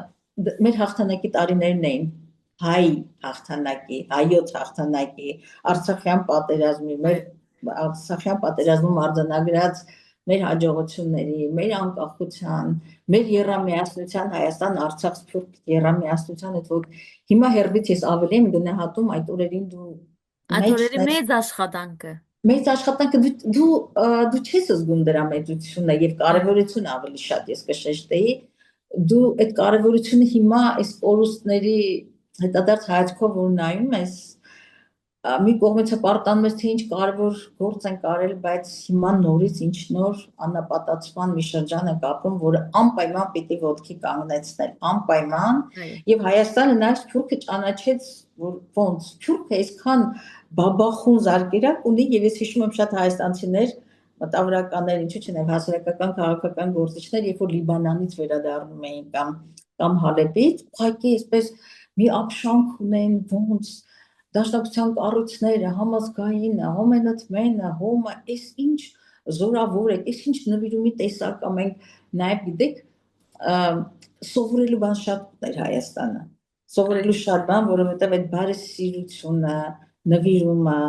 մեր հաղթանակի տարիներն էին։ Հայ հաղթանակի, հայոց հաղթանակի, Արցախյան պատերազմի, մեր Արցախյան պատերազմում արձանագրած մեր հաջողությունների, մեր անկախության, մեր եռամիասնության Հայաստան-Արցախ Սփյուռք եռամիասնության այդ որ հիմա հերբից ես ավելի եմ գնահատում այդ օրերին դու այդ օրերի մեծ աշխատանքը։ Մեծ աշխատանքը դու չես զգում դրա մեծությունը եւ կարեւորությունը ավելի շատ ես կշեշտեի դու այդ կարեւորությունը հիմա այս կորուստների հետադարձ հայացքով որ նայում ես մի կողմից պարտանում ես թե ինչ կարևոր գործ են կարել, բայց հիմա նորից ինչ նոր անապատացման մի շրջան է կապում, որը անպայման պիտի ոտքի կանգնեցնել, անպայման եւ Հայաստանը նաեւ Սփյուռքը ճանաչեց, որ ոնց Սփյուռքը այսքան բաբախուն զարգերակ ունի եւ ես հիշում եմ շատ հայաստանցիներ մտավորականներ, ինչու՞ չէ, հասարակական քաղաքական գործիչներ, երբ որ Լիբանանից վերադառնում էին կամ Հալեպից, ուղղակի այսպես մի ապշանք ունեն, ոնց դաշնակցության կառույցները, համազգայինը, հոմենտմենը, հոմը, այս ինչ զորավոր է, այս ինչ նվիրումի տեսակ է, մենք նաև գիտեք, սովորելու բան շատ ուներ Հայաստանը, սովորելու շատ բան, որովհետև այդ բարեսիրությունը, նվիրումը,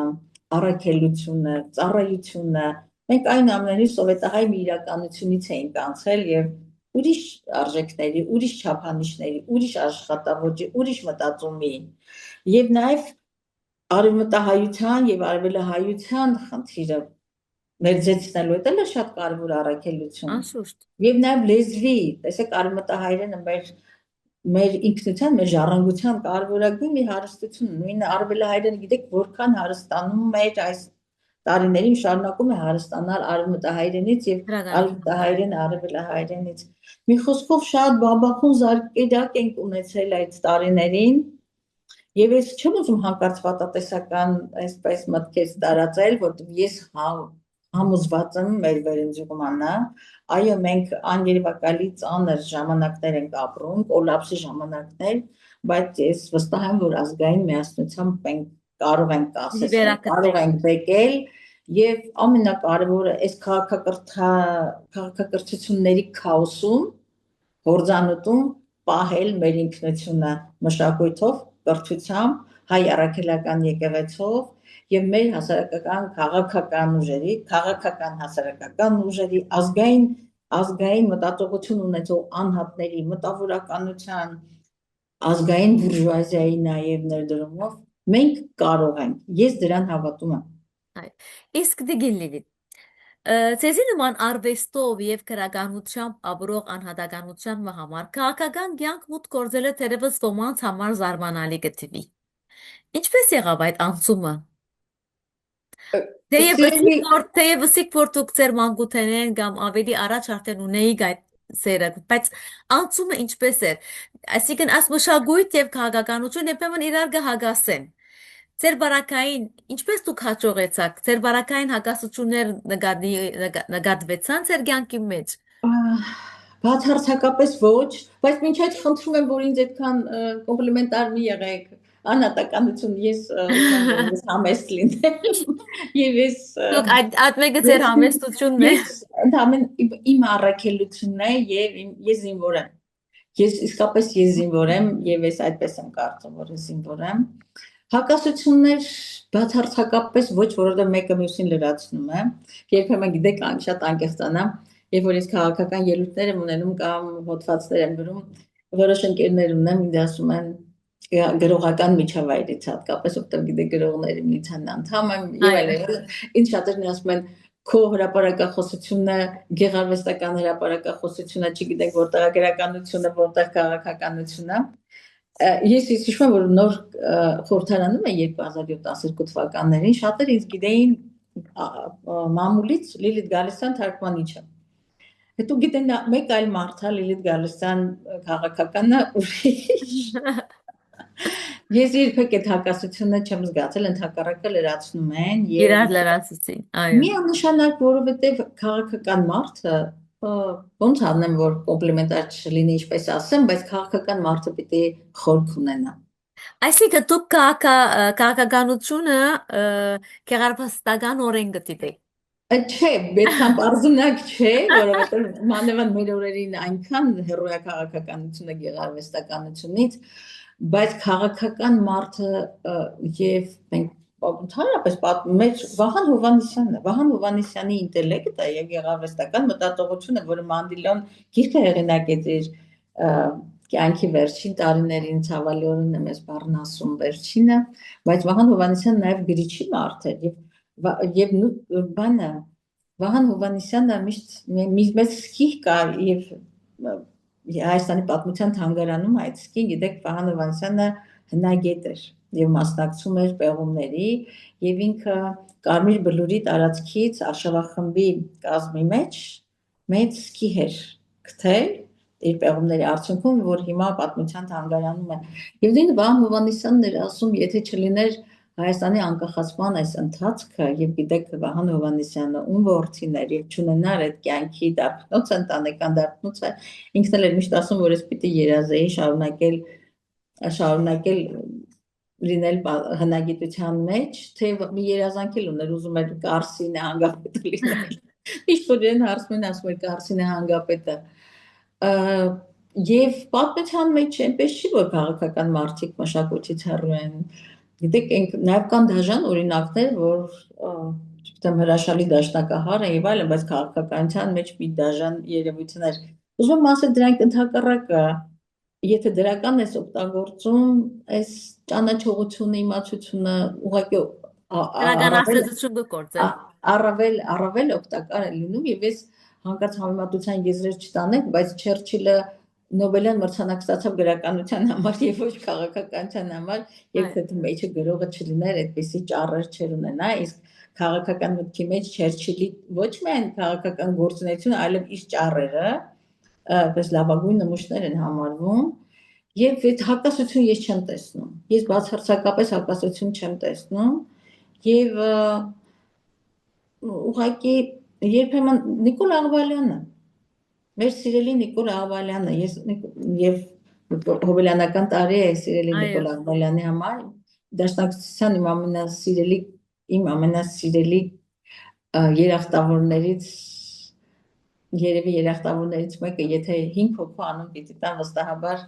առաքելությունը, ծառայությունը, մենք այն ամենից սովետահայ մի իրականությունից էինք անցել եւ ուրիշ արժեքների, ուրիշ չափանիշների, ուրիշ աշխատավոճի, ուրիշ մտածումի եւ նաեւ արևմտահայության եւ արևելահայության խնդիրը մերձեցնելու դա էլ շատ կարևոր առաքելություն։ Անշուշտ։ Եվ նաեւ լեզվի, տեսեք արևմտահայերենը մեր ինքնության, մեր ժառանգության կարևորագույն մի հարստություն, նույնը արևելահայերենը գիտեք որքան հարստանում էր այս տարիներին շարունակում է հարստանալ արևմտահայերենից եւ արևմտահայերենը արևելահայերենից։ Մի խոսքով շատ բաբախուն զարգերակ ենք ունեցել այդ տարիներին Եվ ես չեմ ուզում հանկարծ վատատեսական այսպես մտքեր տարածել, որտեղ ես համոզված եմ մեր վերընձյուղմանա, այո, մենք անգերվակալի ծանր ժամանակներ ենք ապրում, կոլապսի ժամանակներ, բայց ես վստահ եմ, որ ազգային միասնությամբ մենք կարող ենք կասեցնել, կարող ենք բեկել եւ ամենակարևորը այս քաղաքակրթությունների քաոսում, հորձանուտում պահել մեր ինքնությունը մշակույթով կրթությամբ, հայ առաքելական եկեղեցով եւ մեր հասարակական քաղաքական ուժերի, քաղաքական հասարակական ուժերի ազգային մտածողություն ունեցող անհատների մտավորականության ազգային բուրժուազիայի նաև ներդրումով մենք կարող ենք, ես դրան հավատում եմ։ Իսկ դիգիլլիվիտ Ձեզի նման արվեստով եւ քրագանությամբ ապրող անհատականության համար քաղաքական կյանք մուտք գործելը թերևս ոմանց համար զարմանալի գտվի։ Ինչպես եղավ այդ անցումը։ Թեև ըսիք որ դուք ձեր մանկութենեն կամ ավելի առաջ արդեն ունեիք այդ սերը, բայց անցումը ինչպես էր։ Այսինքն այս մշակույթ եւ քաղաքականություն երբեմն իրար կհագասեն։ Ձեր բարակային ինչպես դուք հաջողեցաք։ Ձեր բարակային հակասություններ նկատվեցան ձեր կյանքի մեջ։ Բացարձակապես ոչ, բայց մինչ այդ խնդրում եմ, որ ինձ այդքան կոմպլիմենտար մի եղեք։ Անհատականություն ես ուզում եմ ես համեստ լինեմ եւ ես Դուք այդ մեկը ձեր համեստությունն է։ Ես ընդհանրապես իմ առաքելությունն է եւ ես զինվոր եմ։ Ես իսկապես ես զինվոր եմ եւ ես այդպես եմ կարծում, որ ես զինվոր եմ։ Հակասություններ բացարձակապես ոչ, որովհետեւ մեկը մյուսին լրացնում է։ Երբեմն գիտեք, շատ անկեղծանամ, երբ որ ես քաղաքական ելույթներ եմ ունենում կամ հոդվածներ եմ գրում, որոշ ընկերներ ունեմ, ինձ ասում են գրողական միջավայրից հատկապես որտեղ գիտեք գրողների միության անդամ եմ եւ այլն ինձ շատերն ասում են քո հրապարակախոսությունը գեղարվեստական հրապարակախոսությունը չգիտեք որտեղ գրականությունը որտեղ քաղաքականությունը ես հիշում եմ որ նոր խորհրդարանում է 2007-12 թվականներին շատեր ինձ գիտեին մամուլից Լիլիթ Գալստյան թարգմանիչը հետո գիտեն մեկ այլ մարդ է Լիլիթ Գալստյան քաղաքականը Ես երբեք այդ հակասությունը չեմ զգացել, ընդհակառակը լրացնում են եւ իրար լրացուցին, այո։ Միանշանակ, որովհետեւ քաղաքական մարդը ոնց անեմ, որ կոմպլիմենտար չլինի, ինչպես ասեմ, բայց քաղաքական մարդը պիտի խորք ունենա։ Այսինքն դուք քաղաքականությունը գեղարվեստական օրեն գտիք։ Չէ, այդքան բարձունակ չէ, որովհետեւ մանավանդ մեր օրերին այնքան հեռու է քաղաքականությունը գեղարվեստականությունից բայց քաղաքական մարդը եւ մենք ընդհանրապես մեր Վահան Հովհաննիսյանի ինտելեկտը եւ գեղարվեստական մտածողությունը, որը Մանդիլոն գիրքը հեղինակեց իր կյանքի վերջին տարիներին ցավալիորեն եմ ես բառն ասում վերջինը, բայց Վահան Հովհաննիսյանը նաեւ գրիչի մարդ էր եւ բանը Վահան Հովհաննիսյանը միշտ մեծ սկիհ կար եւ Հայաստանի պատմության թանգարանում այդ սկին գիտեք Վահան Հովհաննիսյանը հնագետ էր եւ մասնակցում էր պեղումների եւ ինքը Կարմիր բլուրի տարածքից արշավախմբի կազմի մեջ մեծ սկիհ էր գտել իր պեղումների արդյունքում որ հիմա պատմության թանգարանում է եւ դին Վահան Հովհաննիսյանն էր ասում եթե չլիներ Հայաստանի անկախացման այս ընթացքը եւ գիտեք Վահան Հովհաննիսյանը ում որդին էր եւ չունենար այդ կյանքի դարբնոց ընտանեկան դարբնոցը ինքն էլ էր միշտ ասում որ ես պիտի երազեի շարունակել լինել հնագիտության մեջ թե մի երազանք էլ ուներ ուզում էր Կարսինե հանգապետը լինել միշտ որ իրեն հարցում են ասում էր Կարսինե հանգապետը եւ պատմության մեջ այնպես չի որ քաղաքական մարդիկ մշակույթից հեռու են Գիտեք, նաև կան դաժան օրինակներ, որ չգիտեմ հրաշալի դաշնակահար են եւ այլն, բայց քաղաքականության մեջ մի դաժան երևույթներ։ Ուզում եմ ասել դրանք ընդհակառակը, եթե դրական ես օգտագործում, այս ճանաչողությունը, իմացությունը ուղղակի առավել օգտակար է լինում եւ ես հանկարծ համեմատության եզրեր չտանեք, բայց Չերչիլը Նոբելյան մրցանակ ստացավ գրականության համար եւ ոչ քաղաքականության համար, եւ թե մեջը գրողը չլիներ, այդպեսի ճառեր չեր ունենա, իսկ քաղաքական մտքի մեջ Չերչիլի ոչ միայն քաղաքական գործունեությունը, այլև իր ճառերը, այդպես լավագույն նմուշներ են համարվում, եւ այդ հակասություն ես չեմ տեսնում։ Ես բացարձակապես հակասություն չեմ տեսնում եւ ուղղակի երբեմն Նիկոլ Աղվալյանը Մեր սիրելի Նիկոլ Աղվալյանը, ես եւ հոբելյանական տարի է սիրելի Նիկոլ Աղվալյանի համար, դաշնակցության իմ ամենասիրելի երախտավորներից երևի երախտավորներից մեկը, եթե 5 հոգու անուն պիտի տա վստահաբար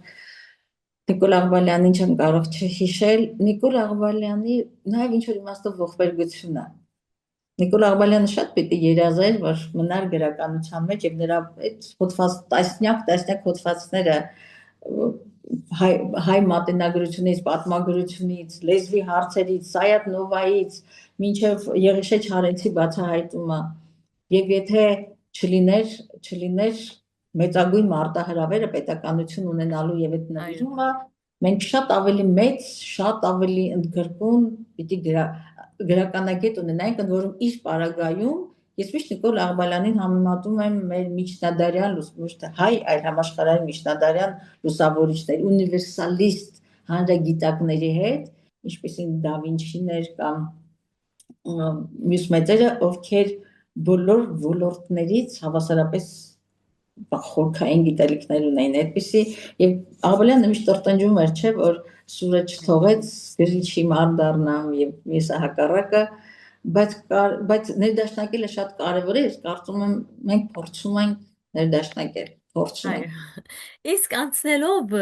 Նիկոլ Աղբալյանին չեմ կարող չհիշել, Նիկոլ Աղբալյանի նաև ինչ-որ իմաստով ողբերգություն է։ Նիկոլ Աղբալյանը շատ պիտի երազեր, որ մնար գրականության մեջ եւ նրա այդ հոդված տասնյակ հոդվածները հայ մատենագրությունից, պատմագրությունից, լեզվի հարցերից, Սայաթ Նովայից, մինչև Եղիշե Չարենցի բացահայտումը, եւ եթե չլիներ մեծագույն մարտահրավերը պետականություն ունենալու եւ այդ նվիրումը, մենք շատ ավելի մեծ, շատ ավելի ընդգրկուն պիտի գրականագետ ունենայինք, ընդ որում իր պարագայում ես միշտ Նիկոլ Աղբալյանին համեմատում եմ մեր միջնադարյան, ոչ թե հայ, այլ համաշխարհային միջնադարյան լուսավորիչների, ունիվերսալիստ հանրագիտակների հետ, ինչպեսին Դա Վինչին էր կամ մյուս մեծերը, ովքեր բոլոր ոլորտներից հավասարապես խորքային գիտելիքներ ունեին այդպիսի, եւ Աղբալյանը միշտ տրտնջում էր, չէ, որ սուրը չթողեց գրիչի մար դառնամ եւ մյուսը հակառակը, բայց ներդաշնակելը շատ կարեւոր է, ես կարծում եմ մենք փորձում ենք ներդաշնակել, փորձում ենք։ Իսկ անցնելով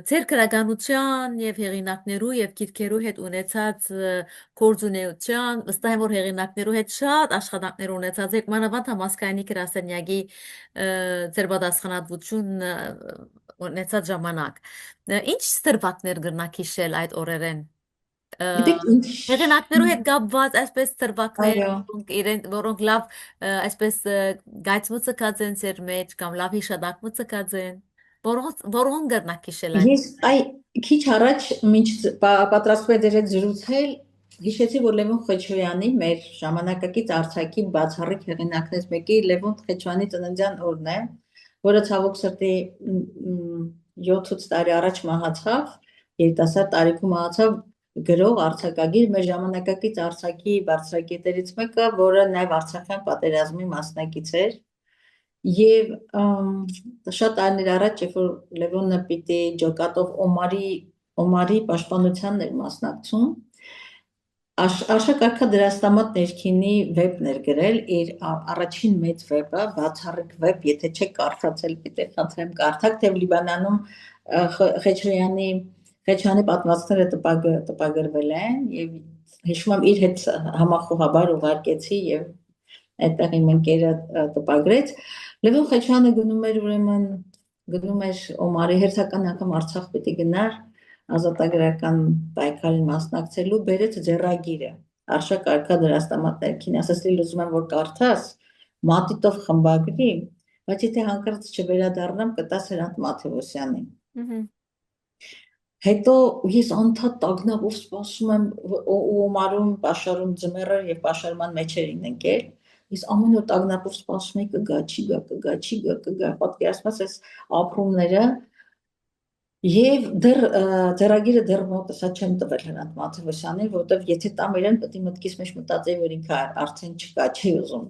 ձեր գրականության եւ հեղինակներու եւ գիրքերու հետ ունեցած գործունեության, վստահ եմ որ հեղինակներու հետ շատ աշխատանքներ ունեցած եք, մանավանդ համասկայնի գրասենյակի ձեր պատասխանատվություն ունեցած ժամանակ։ Ինչ ստրվակներ գրնակ հիշել այդ օրերեն։ Գիտեք ինչ, Հեղինակներու հետ կապված այսպես ստրվակներ, այո, որոնք լավ այսպես գայծ մցկած են ձեր մեջ կամ լավ հիշադակ մցկած են, որոնք գրնակ հիշել այն։ ես քիչ առաջ մինչ պատրաստվում եմ ձեր հետ զրուցել, հիշեցի, որ Լևոն Խեչոյանի մեր ժամանակակից արձակի բացառիկ հեղինակներից մեկի Լևոն Խեչոյանի ծննդյան օրն է, որը ցավոք սրտի 7 տարի առաջ մահացավ, երիտասարդ տարիքում մահացավ գրող արձակագիր, մեր ժամանակակից արձակի բարձրակետերից մեկը, որը նաև Արցախյան պատերազմի մասնակից էր։ Եվ շատ տարիներ առաջ, երբ որ Լևոնը պիտի ջոկատով Օմարի պաշտպանությանն էր մասնակցում, Արշակ Դրաստամատ ներքինի վեպն էր գրել, իր առաջին մեծ վեպը, բացառիկ վեպ, եթե չեք կարդացել, պիտի խնդրեմ կարդաք, թե Լիբանանում Խեչոյանի պատմվածքները տպագրվել են եւ հիշում եմ իր հետ համախոհաբար ուղարկեցի եւ այդտեղ իմ ընկերը տպագրեց։ Լևոն Խեչոյանը գնում էր Օմարի հերթական անգամ Արցախ պիտի գնար ազատագրական պայքարին մասնակցելու, բերեց ձեռագիրը Արշակ Դրաստամատ ներքին, ասաց լի ուզում եմ որ կարդաս, մատիտով խմբագրի, բայց եթե հանկարծ չվերադառնամ կտաս Հրանտ Մաթեոսյանին։ Հետո ես անդադ տագնապով սպասում եմ Օմարում պաշարում ձմեռը եւ պաշարման մեջ էին ընկել։ Ես ամեն օր տագնապով սպասում եի կգա, չի գա, պատկերացնած այս ապրումները եւ դեռ ձեռագիրը դեռ մոտեսա չեմ տվել Հրանտ Մաթեոսյանին, որովհետեւ եթե տամ իրեն պետք է մտքիս մեջ մտածեի, որ ինքը արդեն չկա, չի ուզում։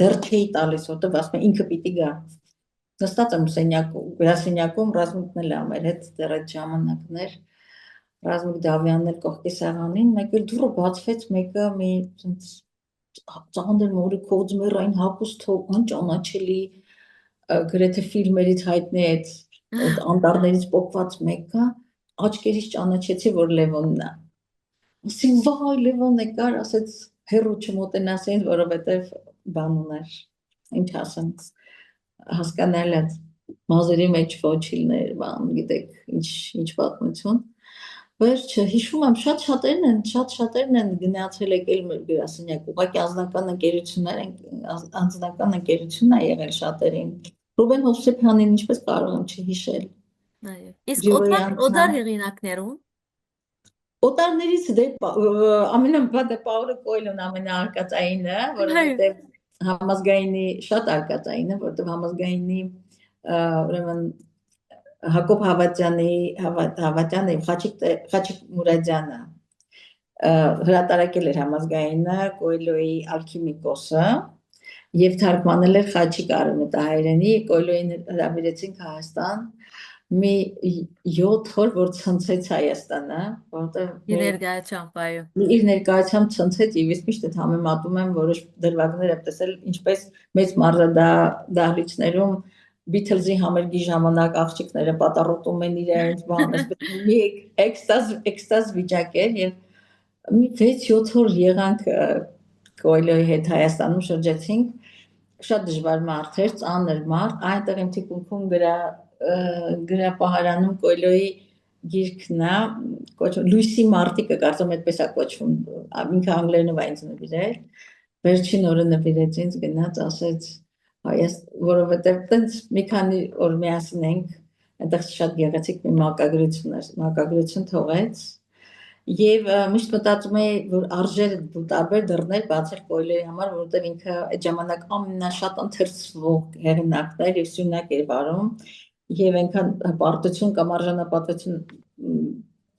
Դեռ չի տալիս, որովհետեւ ասում եմ ինքը պիտի գա։ Նստած եմ գրասենյակում, Ռազմիկն էլ ամեր հետ դեռ այդ ժամանակներ, Ռազմիկ Դավյանն էլ կողքի սեղանին, մեկ էլ դուռը բացվեց, մեկը մի ծանր մորիքով ձմեռային հագուստով, անճանաչելի, գրեթե ֆիլմերից հայտնի այդ անտառներից պոկված մեկը, աչքերից ճանաչեցի, որ Լևոնն է։ Ասի վայ, Լևոնն է կար, ասեց հերո չմոտենասին, որովհետև բան ուներ, ինչ ասեմ, հասկանալ է մազերի մեջ ոչիլներ, բան, գիտեք, ինչ պատմություն։ Վերջը հիշում եմ շատ շատերն են գնացել եկել մեր գրասենյակ, ուղղակի անձնական ընկերություն է եղել շատերին։ Ռուբեն Հովսեփյանին ինչպես կարող եմ չհիշել։ Իսկ օտար հեղինակներուն Օտարներից դե ամենապատը Պաուլո Կոելոն ամենաարկածայինը, որովհետև համազգայինի շատ արկածային է, որովհետև համազգայինի ուրեմն Հակոբ Հավատյանը եւ Խաչիկ Մուրադյանը հրատարակել էր համազգայինը Կոելոյի Ալքիմիկոսը եւ թարգմանել էր Խաչիկ Արմենտահայերենի, Կոելոյին հրավիրեցինք Հայաստան մի 7 օր որ ցնցեց Հայաստանը, որովհետեւ իր ներկայությամբ ցնցեց եւ ես միշտ այդ համեմատում եմ որոշ դրվագներ եմ տեսել ինչպես մեծ մարզադահլիճներում Beatles-ի համերգի ժամանակ աղջիկները պատառոտում են իրենց բան, այսպես մի էքստազ վիճակ էր եւ մի 6-7 օր եղանք Կոելյոյի հետ Հայաստանում շրջեցինք, շատ դժվար մարդ էր, ծանր մարդ, այնտեղ իմ թիկունքում գրապահարանում Կոելյոյի գիրքն է, կոչվում Լույսի մարտիկը, կարծում այդպես է կոչվում, ինքը անգլերենով է ինձ նվիրել, վերջին օրը նվիրեց ինձ, գնաց, ասեց որովհետև տենց մի քանի օր միասին ենք, այնտեղ շատ գեղեցիկ մի մակագրություն թողեց եւ միշտ մտածում էի, որ արժեր տարբեր դռներ բացել Կոելյոյի համար, որովհետև ինքը այդ ժամանակ ամենաշատ ընթերցվող հեղինակն էր եւ սյունակ էր վարում եւ այնքան հպարտություն կամ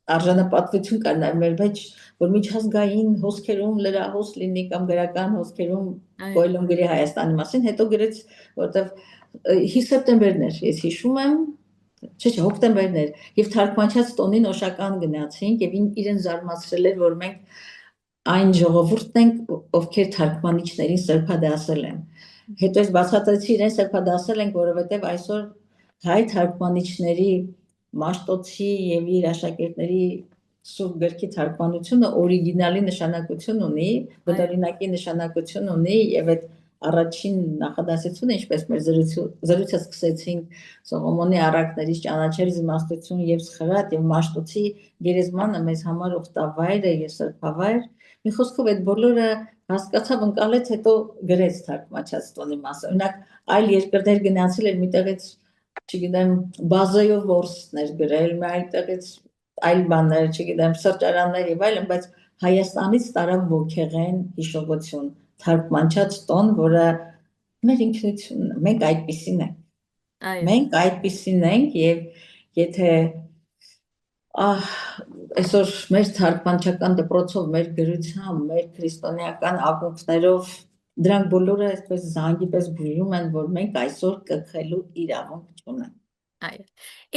արժանապատվություն կար նաեւ մեր մեջ, որ միջազգային հոսքերում լրահոս լինի կամ գրական հոսքերում Կոելյոն գրի Հայաստանի մասին, հետո գրեց, որովհետև սեպտեմբերն էր, ես հիշում եմ, չէ, հոկտեմբերն էր, եւ թարգմանչած տոնին Օշական գնացինք եւ իրեն զարմացրել էր, որ մենք այն ժողովուրդն ենք, ովքեր թարգմանիչներին սրբադասել են։ Հետո ես բացատրեցի, իրեն սրբադասել ենք, որովհետեւ այսօր հայ թարգմանիչների Մաշտոցի եւ իր աշակերտների Սուրբ գրքի թարգմանությունը օրիգինալի նշանակություն ունի, բնօրինակի նշանակություն ունի եւ այդ առաջին նախադասությունը, ինչպես մեր զրույցը սկսեցինք Սողոմոնի առակներից ճանաչել իմաստություն եւ սխրատ եւ Մաշտոցի գերեզմանը մեզ համար օգտավայր է եւ սրբավայր։ Մի խոսքով այդ բոլորը հասկացավ, ընկալեց, հետո գրեց թարգմանչած տոնի մասը։ Օրինակ այլ երկրներ գնացել էր միտեղից, չգիտեմ, բազայով որսներ գրել, այլտեղից այլ բաներ, չգիտեմ, սրճարաններ եւ այլն, բայց Հայաստանից տարավ ոգեղեն հիշողություն, թարգմանչած տոն, որը մեր ինքնությունն է, մենք այդպիսին ենք։ Մենք այդպիսին ենք եւ եթե այսօր մեր թարգմանչական դպրոցով, մեր գրությամբ, մեր քրիստոնեական ակունքներով դրանք բոլորը այսպես զանգի պես բուրում են, որ մենք այսօր կքելու իրավունք չունենք։ Այո։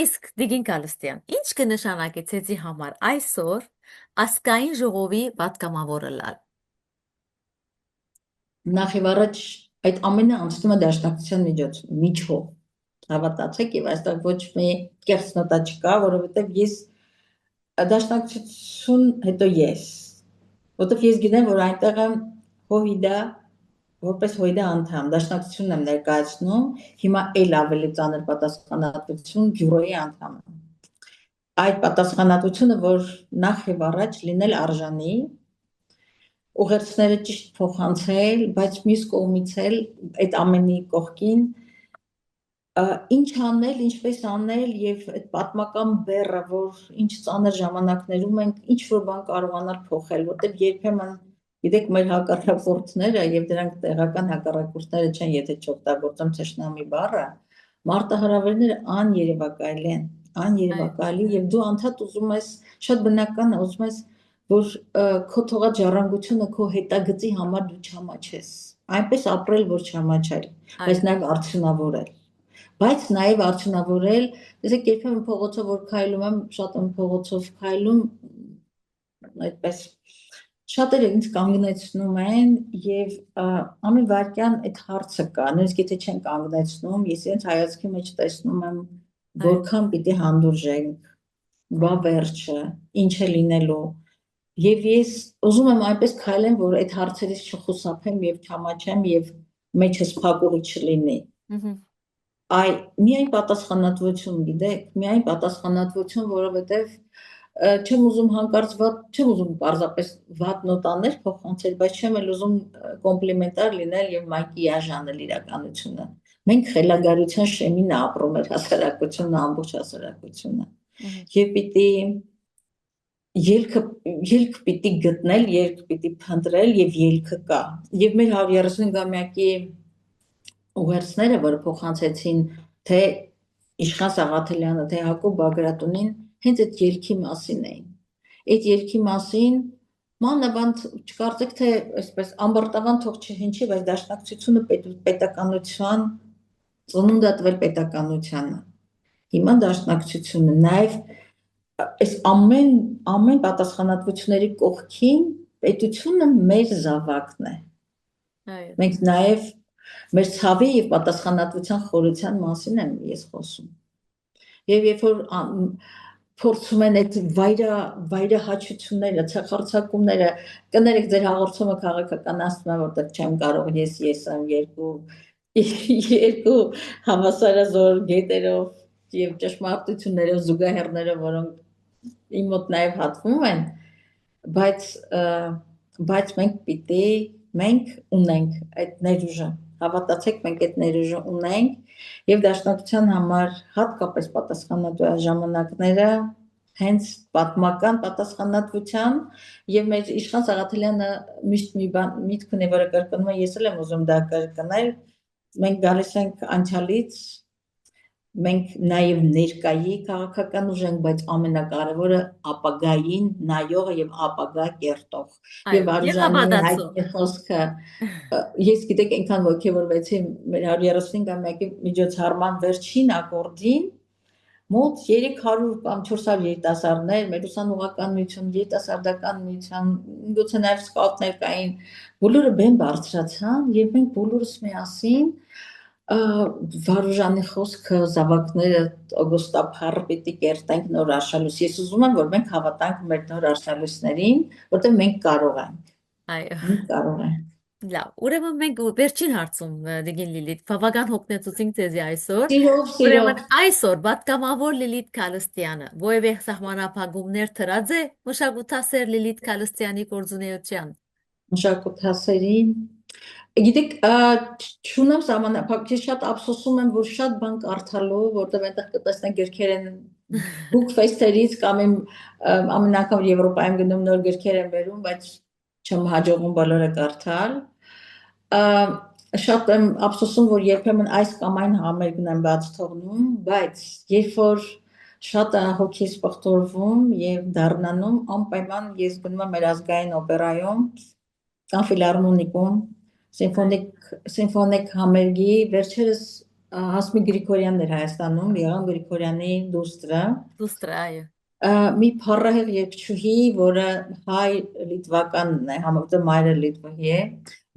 Իսկ Դիգին Կալստյան, ինչ կնշանակի ցեզի համար այսօր ազգային ժողովի պատգամավորը լալ։ Նախ եւ առաջ այդ ամենը անցնում է դաշնակցության միջով։ Հավատացեք, եւ այստեղ ոչ մի կեղծ նոտա չկա, որովհետեւ ես դաշնակցություն հետո ես, որովհետեւ ես գիտեմ, որ այնտեղ եմ հովիդա, որպես հովիդա անդամ, դաշնակցությունն եմ ներկայացնում, հիմա էլ ավելի ծանր պատասխանատվություն բյուրոյի անդամ եմ։ Այդ պատասխանատվությունը, որ նախ եւ առաջ լինել արժանի, ուղերձները ճիշտ փոխանցել, բայց մյուս կողմից էլ այդ ամենի կողքին ինչ անել, ինչպես անել եւ այդ պատմական բեռը, որ ինչ ծանր ժամանակներում ենք ինչ որ բան կարողանալ փոխել, որտեղ երբեմն գիտեք մեր հակառակորդները եւ դրանք տեղական հակառակորդները չեն, եթե չօգտագործեմ թշնամի բառը, մարտահրավերները աներևակայելի եւ դու անդադ ուզում ես, շատ բնական է, ուզում ես, որ քո թողած ժառանգությունը քո հետագծի համար դու չամաչես, այնպես ապրել, որ չամաչել, բայց նաեւ արդյունավորել։ Բայց նաեւ արդյունավորել, տեսեք, երբեմն փողոցով որ քայլում եմ, շատ եմ փողոցով քայլում, այդպես շատերը ինձ կանգնեցնում են եւ ամեն վարքյան այդ հարցը կա, նույնիսկ եթե չեն կանգնեցնում, ես իրենց հայացքի մեջ տեսնում եմ, որքան պիտի հանդուրժենք, բա վերջը, ինչ է լինելու։ Եվ ես ուզում եմ այնպես քայլեմ, որ այդ հարցերից չխուսափեմ եւ չամաչեմ եւ մեջս փակուղի չլինի։ Միայն պատասխանատվություն, գիտեք, միայն պատասխանատվություն, որովհետև չեմ ուզում հանկարծ չեմ ուզում պարզապես վատ նոտաներ փոխանցել, բայց չեմ էլ ուզում կոմպլիմենտար լինել եւ մակիաժանել իրականությունը։ Մենք խելագարության շեմին ապրում էր հասարակությունը, ամբողջ հասարակությունը։ Եվ պիտի ելք պիտի գտնել, ելք պիտի փնտրել եւ ելքը կա։ Եվ մեր 135-ամյակի ուղերձները, որը փոխանցեցին թե Իշխան Սաղաթելյանը, թե Հակոբ Բագրատունին, հենց այդ ելքի մասին էին։ Այդ ելքի մասին մանավանդ չկարծեք, թե այսպես ամբարտավան թող չհնչի, բայց դաշնակցությունը պետականության ծնունդ է տվել պետականությանը։ Հիմա դաշնակցությունը նաեւ այս ամեն պատասխանատվությունների կողքին պետությունը մեր զավակն է։ Մենք նաեւ Մեր ցավի եւ պատասխանատվության խորության մասին եմ ես խոսում։ Եվ երբ որ փորձում են այդ վայրահաչությունները, ցախարցակումները, կներեք ձեր հաղորդումը քաղաքականացնում է, որտեղ չեմ կարող ես եմ երկու հավասարազոր գետերով եւ ճշմարտություններով զուգահեռներով, որոնք իմ մոտ նաեւ հատվում են, բայց մենք ունենք այդ ներուժը, հավատացեք, մենք այդ ներուժը ունենք եւ դաշնակցության համար հատկապես պատասխանատու ժամանակները հենց պատմական պատասխանատվության եւ մեր իշխան Սաղաթելյանը միշտ մի բան միտք ունի, որը կրկնում է, ես էլ եմ ուզում դա կրկնել, մենք գալիս ենք անցյալից, մենք նաև ներկայի քաղաքական ուժ ենք, բայց ամենակարևորը ապագային նայողը եւ ապագա կերտող։ Եվ Արժանի հայտնի խոսքը, ես գիտեք այնքան ոգևորվեցի մեր 135-ամյակի միջոցառման վերջին ակորդին, մոտ 300 կամ 400 երիտասարդներ, մեր ուսանողական միություն, երիտասարդական միություն, գուցե նաև սկաուտներ կային, բոլորը բեմ բարձրացան եւ մենք բոլորս միասին Վարուժանի խոսքը զավակները օգոստափառ պիտի կերտենք նոր արշալույս։ Ես ուզում եմ, որ մենք հավատանք մեր նոր արշալույսներին, որտեղ մենք կարող ենք։ Այո։ Մենք կարող ենք։ Լավ, ուրեմն մենք վերջին հարցում Դիգին Լիլիթ, բավական հոգնեցուցինք ձեզի այսօր։ Սիրով։ Ուրեմն այսօր պատգամավոր Լիլիթ Քալստյանը ովևէ սահմանափակումներ դրած է մշակութասեր Լիլիթ Քալստյանի գործունեության։ Մշակութասերին Գիտեք, չունեմ սահմանափակ, ես շատ ափսոսում եմ, որ շատ բան կարդալով, որտեղ այնտեղ կտեսնեք գրքեր են bookfest-երից կամ ամեն անգամ Եվրոպայում գնում նոր գրքեր են բերում, բայց չեմ հաջողում բոլորը կարդալ։ Շատ եմ ափսոսում, որ երբեմն այս կամ այն համերգն եմ բաց թողնում, բայց երբ որ շատ հոգիս պղտորվում եւ դառնանում, անպայման ես գնում եմ մեր ազգային օպերայում, կամ ֆիլհարմոնիկում, սիմֆոնիկ համերգի, վերջերս Հասմիկ Գրիգորյանն էր Հայաստանում, Եղան Գրիգորյանի դուստրը, այո։ Մի փառահեղ երգչուհի, որը հայ լիտվականն է, համովտը մայրը լիտվահի է,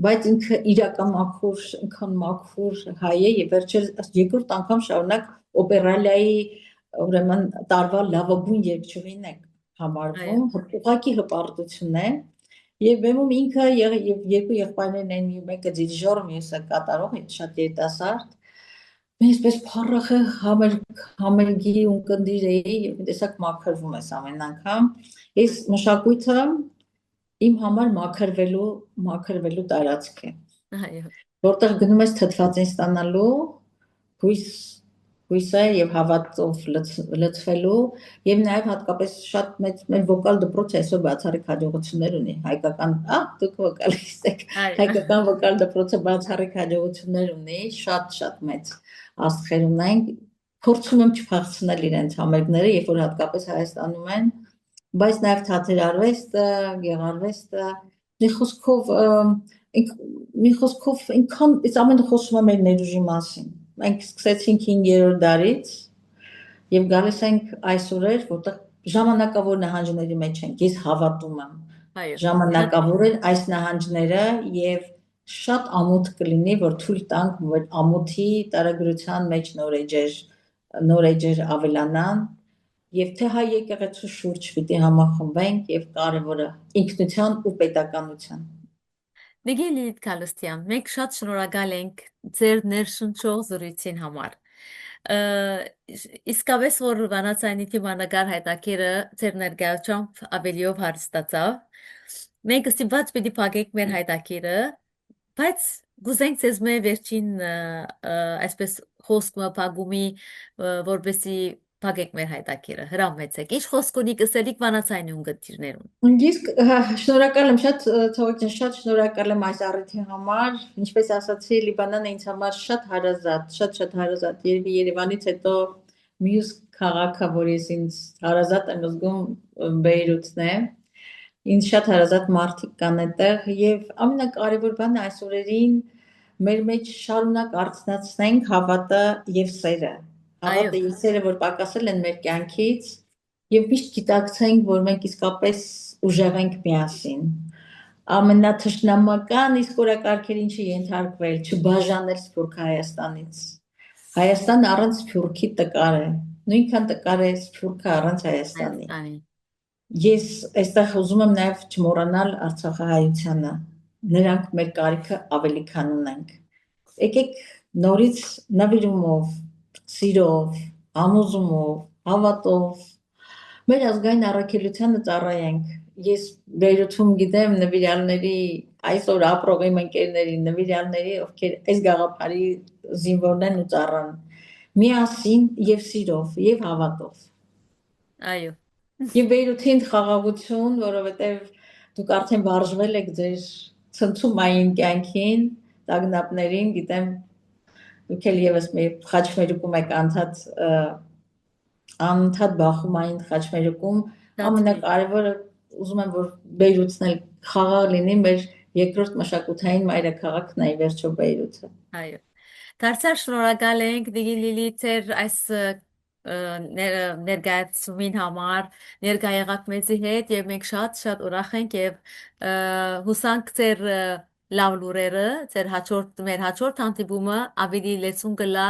բայց ինքը իրական մաքուր, ինքան մաքուր հայ է եւ վերջերս երկրորդ անգամ շարունակ օպերալիայի ուրեմն տարվա լավագույն երգչուհին է համարվում, ուղղակի հպարտություն է։ Եվ բեմում ինքը եւ երկու եղբայրներն են, մեկը դիժոր, մյուսը կատարող, շատ երիտասարդ։ Այսպես փառախեղ համերգի ունկնդիր էի եւ տեսակ մաքրվում ես ամեն անգամ։ Այս մշակույթը իմ համար մաքրվելու տարածք է։ Այո։ Որտեղ գնում ես թթվածին ստանալու, հույսը եւ հավատով լցվելու եւ նաեւ հատկապես շատ մեծ մեր վոկալ դպրոցը այսօր բացառիկ հաջողություններ ունի հայկական դուք վոկալիստ եք հայկական վոկալ դպրոցը բացառիկ հաջողություններ ունի շատ մեծ աստղեր ունենք փորձում եմ չփախցնել իրենց համերգները երբ որ հատկապես Հայաստանում են բայց նաեւ թատեր արվեստը գեղարվեստը մի խոսքով ինքան այս ամենը խոսում է մեր ներուժի մասին Մենք սկսեցինք 5-րդ դարից եւ գալիս ենք այսօր, որտեղ ժամանակավոր նահանջների մեջ ենք։ Ես հավատում եմ։ Ժամանակավոր են այս նահանջները եւ շատ ամոթ կլինի, որ թույլ տանք, որ ամոթի տարագրության մեջ նոր էջեր ավելանան եւ թե հայ եկեղեցու շուրջ պիտի համախմբենք եւ կարեւորը ինքնության ու պետականության Դիգին Լիլիթ Քալստյան, մենք շատ շնորհակալ ենք ձեր ներշնչող զրույցին համար։ Իսկապես որ վանացայինի թիմանագար հայտակիրը ձեր ներկայությամբ ավելիով հարստացավ։ Մենք ստիպված պիտի փակենք մեր հայտակիրը, բայց գուզենք ձեզ մեր վերջին այսպես խոսքը փակումի որպեսի փակեք մեր հայտակիրը, հրամեցեք։ Ինչ խոսք ունիք ըսելիք վանացայինի ունգընտիրներուն։ Ես շնորհակալ եմ շատ թողոքին շատ շնորհակալ եմ այս առիթի համար ինչպես ասացի Լիբանանը ինձ համար շատ հարազատ Երևանից հետո մյուս քաղաքը որ ես ինձ հարազատ եմ զգում Բեյրութն է ինձ շատ հարազատ մարդիկ կան այդտեղ եւ ամենակարևոր բանը այս օրերին մեր մեջ շարունակ արցնացնենք հավատը եւ սերը հավատը եւ սերը որ պակասել են մեր կյանքից Եվ միշտ գիտակցենք, որ մենք իսկապես ուժեղ ենք միասին։ ամենաթշնամական իսկ օրակարգերին չի ենթարկվել, չբաժանել Սփյուռքը Հայաստանից։ Հայաստանը առանց Սփյուռքի տկար է, նույնքան տկար է Սփյուռքը առանց Հայաստանի։ Հայաստանի։ Ես այստեղ ուզում եմ նաև չմոռանալ Արցախահայությանը, նրանք մեր կարիքը ավելի քան ունենք։ Եկեք նորից նվիրումով, սիրով, համոզումով, հավատով մեր ազգային առաքելությանը ծառայենք։ Ես Բեյրութում գիտեմ նվիրյալների, այսօր ապրող իմ ընկերների նվիրյալների, ովքեր այս գաղափարի զինվորներն ու ծառան, միասին եւ սիրով եւ հավատով։ Այո։ Եվ Բեյրութին խաղաղություն, որովհետեւ դուք արդեն վարժվել եք ձեր ցնցումային կյանքին, տագնապներին, գիտեմ դուք էլ եւս մի խաչմերուկում եք անընդհատ բախումային խաչմերուկում, ամենակարևորը ուզում եմ որ Բեյրութն էլ խաղաղ լինի, մեր երկրորդ մշակութային մայրաքաղաքն է ի վերջո Բեյրութը։ Այո։ Դարձյալ շնորհակալ ենք Դիգի Լիլի ձեր այս ներկայացումին համար, ներկա եղաք մեզի հետ եւ մենք շատ ուրախ ենք եւ հուսանք ձեր լավ լուրերը, մեր հաջորդ հանդիպումը ավելի լեցուն կլա,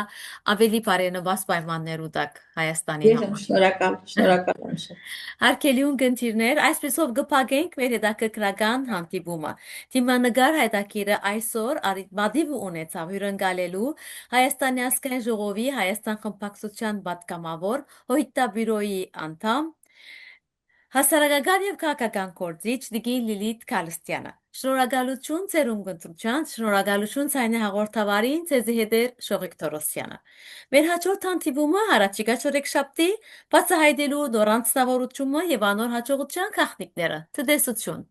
ավելի բարենպաստ պայմաններու տակ Հայաստանի Ես եմ համար։ շնորհակալ եմ շատ։ Հարգելի ունկնդիրներ, այսպեսով կփակենք մեր հետաքրքրական հանդիպումը։ Թիմանկար հայտակիրը այսօր մադիվ ունեցավ հյուրընկալելու Հայաստանի ազգային ժողովի Հայաստան խմբակցության պատգամավոր Հոյտաբյուրոյի անդամ հասարակական եւ քաղաքական գործիչ Տիկին Լիլիթ Քալստյանը։ Շնորհակալություն ձեր ունկնդրության, շնորհակալություն ցայնե հաղորդավարին ձեզի հետեր Շողիկ Թորոսյանը։ Մեր հաջորդ հանդիպումը առաջիկա չորեքշաբթի բացահայտելու նոր անձնավորությունը եւ անոր հաջողության գաղտնիքները։ Ցտեսություն։